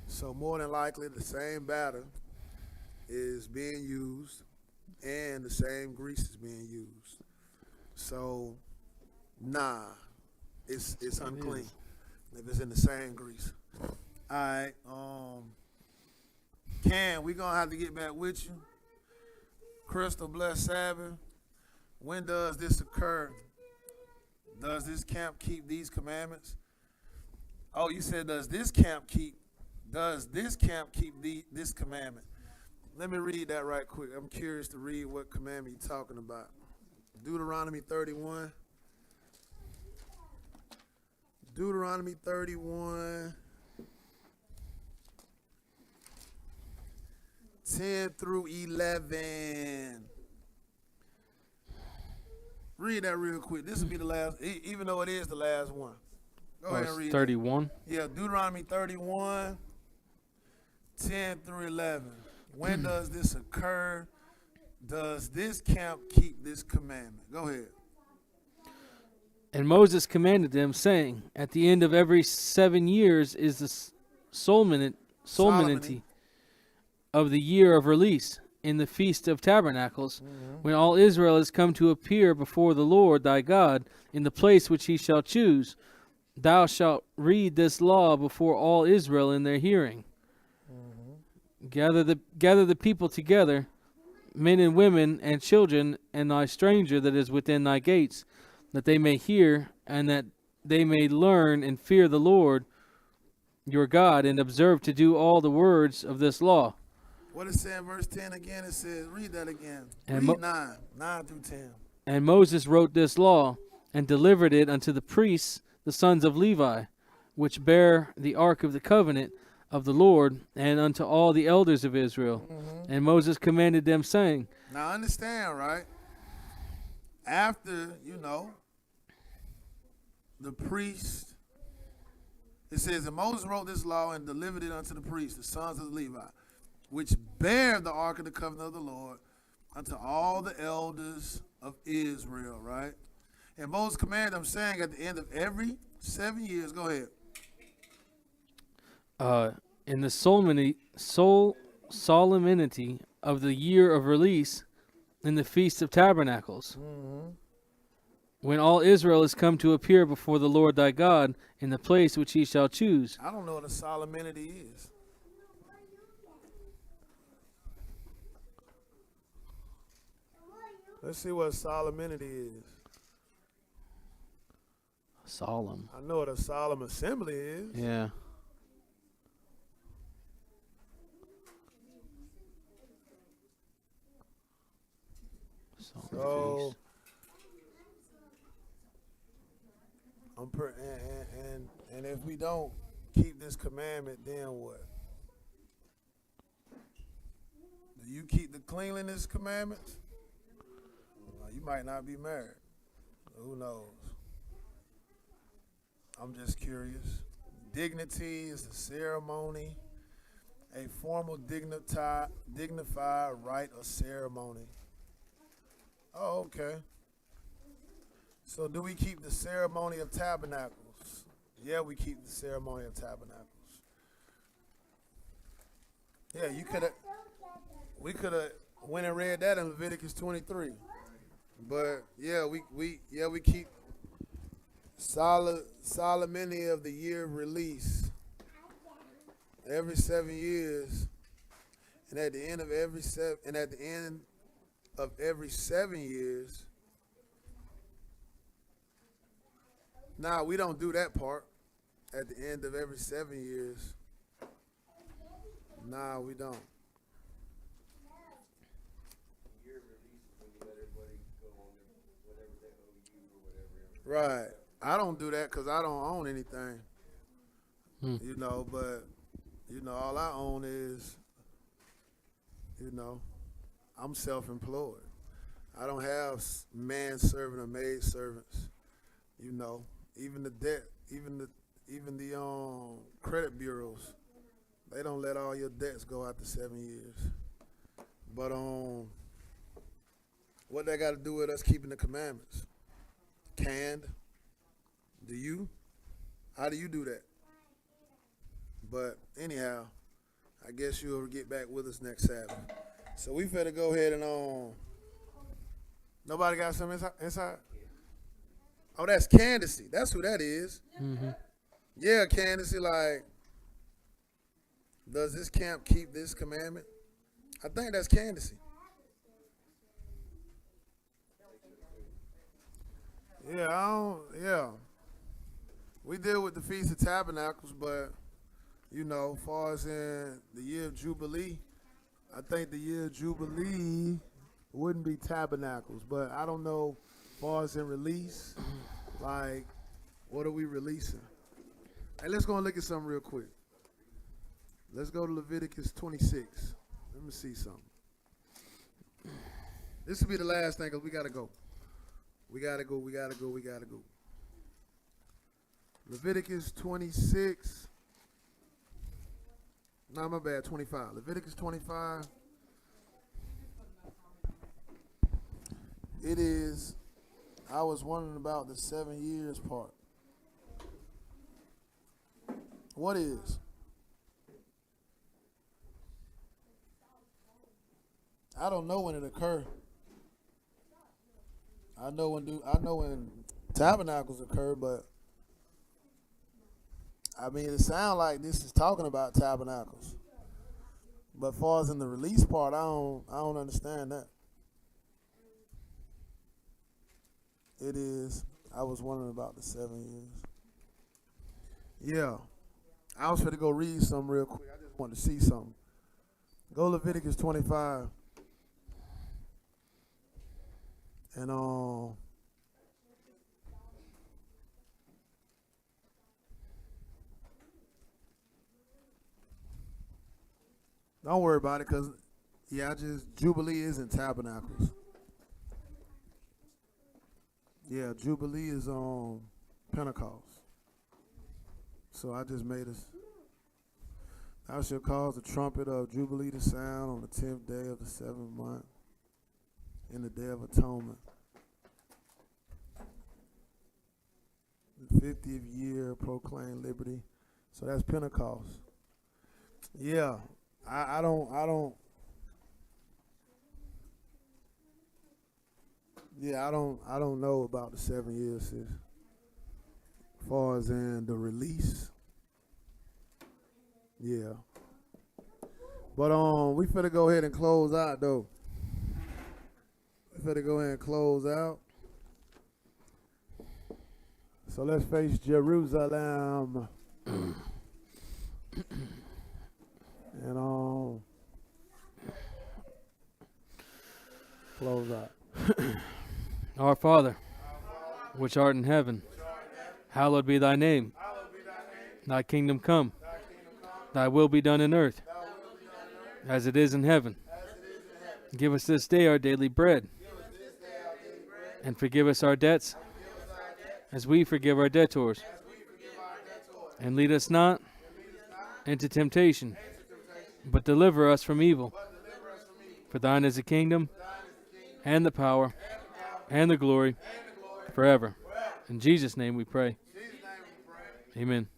So more than likely the same batter is being used and the same grease is being used. So, nah, it's unclean if it's in the same grease. All right, Cam, we gonna have to get back with you. Crystal, blessed Sabbath. When does this occur? Does this camp keep these commandments? Oh, you said, does this camp keep this commandment? Let me read that right quick. I'm curious to read what commandment you're talking about. Deuteronomy 31. Deuteronomy 31. 10 through 11. Read that real quick. This will be the last, even though it is the last one. Go ahead and read 31. Yeah, Deuteronomy 31, 10 through 11. When does this occur? Does this camp keep this commandment? Go ahead. And Moses commanded them, saying, at the end of every 7 years is the solemnity of the year of release, in the Feast of Tabernacles, when all Israel is come to appear before the Lord thy God in the place which he shall choose. Thou shalt read this law before all Israel in their hearing. Gather the people together, men and women and children, and thy stranger that is within thy gates, that they may hear, and that they may learn and fear the Lord your God, and observe to do all the words of this law. What it says in verse 10 again? It says, read that again. And read 9 through 10. And Moses wrote this law, and delivered it unto the priests, the sons of Levi, which bear the ark of the covenant of the Lord, and unto all the elders of Israel. And Moses commanded them, saying, now understand, right? After, the priest, it says, and Moses wrote this law and delivered it unto the priests, the sons of Levi, which bear the ark of the covenant of the Lord, unto all the elders of Israel, right? And Moses commanded them, saying, at the end of every 7 years, go ahead. In the solemnity of the year of release, in the Feast of Tabernacles, when all Israel is come to appear before the Lord thy God in the place which he shall choose. I don't know what a solemnity is. Let's see what solemnity is. Solemn. I know what a solemn assembly is. Yeah. So, and if we don't keep this commandment, then what? Do you keep the cleanliness commandments? Well, you might not be married. Who knows? I'm just curious. Dignity is a ceremony, a formal dignified rite or ceremony. Oh, okay. So do we keep the ceremony of tabernacles? Yeah, we keep the ceremony of tabernacles. Yeah, we could have went and read that in Leviticus 23. But yeah, we keep solemnity of the year of release every 7 years, and at the end of every 7 years. Nah, we don't do that part. At the end of every 7 years. Nah, we don't. Right. I don't do that because I don't own anything. But all I own is, I'm self-employed. I don't have man servant or maid servants. Even the debt, even the credit bureaus, they don't let all your debts go after 7 years. But what that got to do with us keeping the commandments? Canned? Do you? How do you do that? But anyhow, I guess you'll get back with us next Sabbath. So we better go ahead and nobody got something inside? Oh, that's Candace. That's who that is. Mm-hmm. Yeah, Candace, does this camp keep this commandment? I think that's Candace. Yeah. We deal with the Feast of Tabernacles, but, as far as in the year of Jubilee, I think the year of Jubilee wouldn't be Tabernacles, but I don't know as far as in release, like, what are we releasing? Hey, let's go and look at something real quick. Let's go to Leviticus 26. Let me see something. This will be the last thing because we got to go. We got to go. Leviticus 26. No, my bad, 25. Leviticus 25. It is, I was wondering about the 7 years part. What is? I don't know when it occurred. I know when tabernacles occur, but I mean it sounds like this is talking about tabernacles. But as far as in the release part, I don't understand that. It is. I was wondering about the 7 years. Yeah. I was finna go read something real quick. I just wanted to see something. Go Leviticus 25. And don't worry about it, cause Jubilee isn't Tabernacles. Yeah, Jubilee is on Pentecost. So I just made us. Thou shalt cause the trumpet of Jubilee to sound on the 10th day of the 7th month, in the day of atonement. The 50th year proclaim liberty. So that's Pentecost. Yeah. I don't know about the 7 years, sis. As far as in the release. Yeah. But we finna go ahead and close out though. So let's face Jerusalem. And close out. Our Father, which art in heaven, hallowed be thy name. Thy kingdom come. Thy will be done in earth, as it is in heaven. Give us this day our daily bread, and forgive us our debts, as we forgive our debtors. And lead us not into temptation, but deliver us from evil. For thine is the kingdom, and the power, and the glory, forever. In Jesus' name we pray. Amen.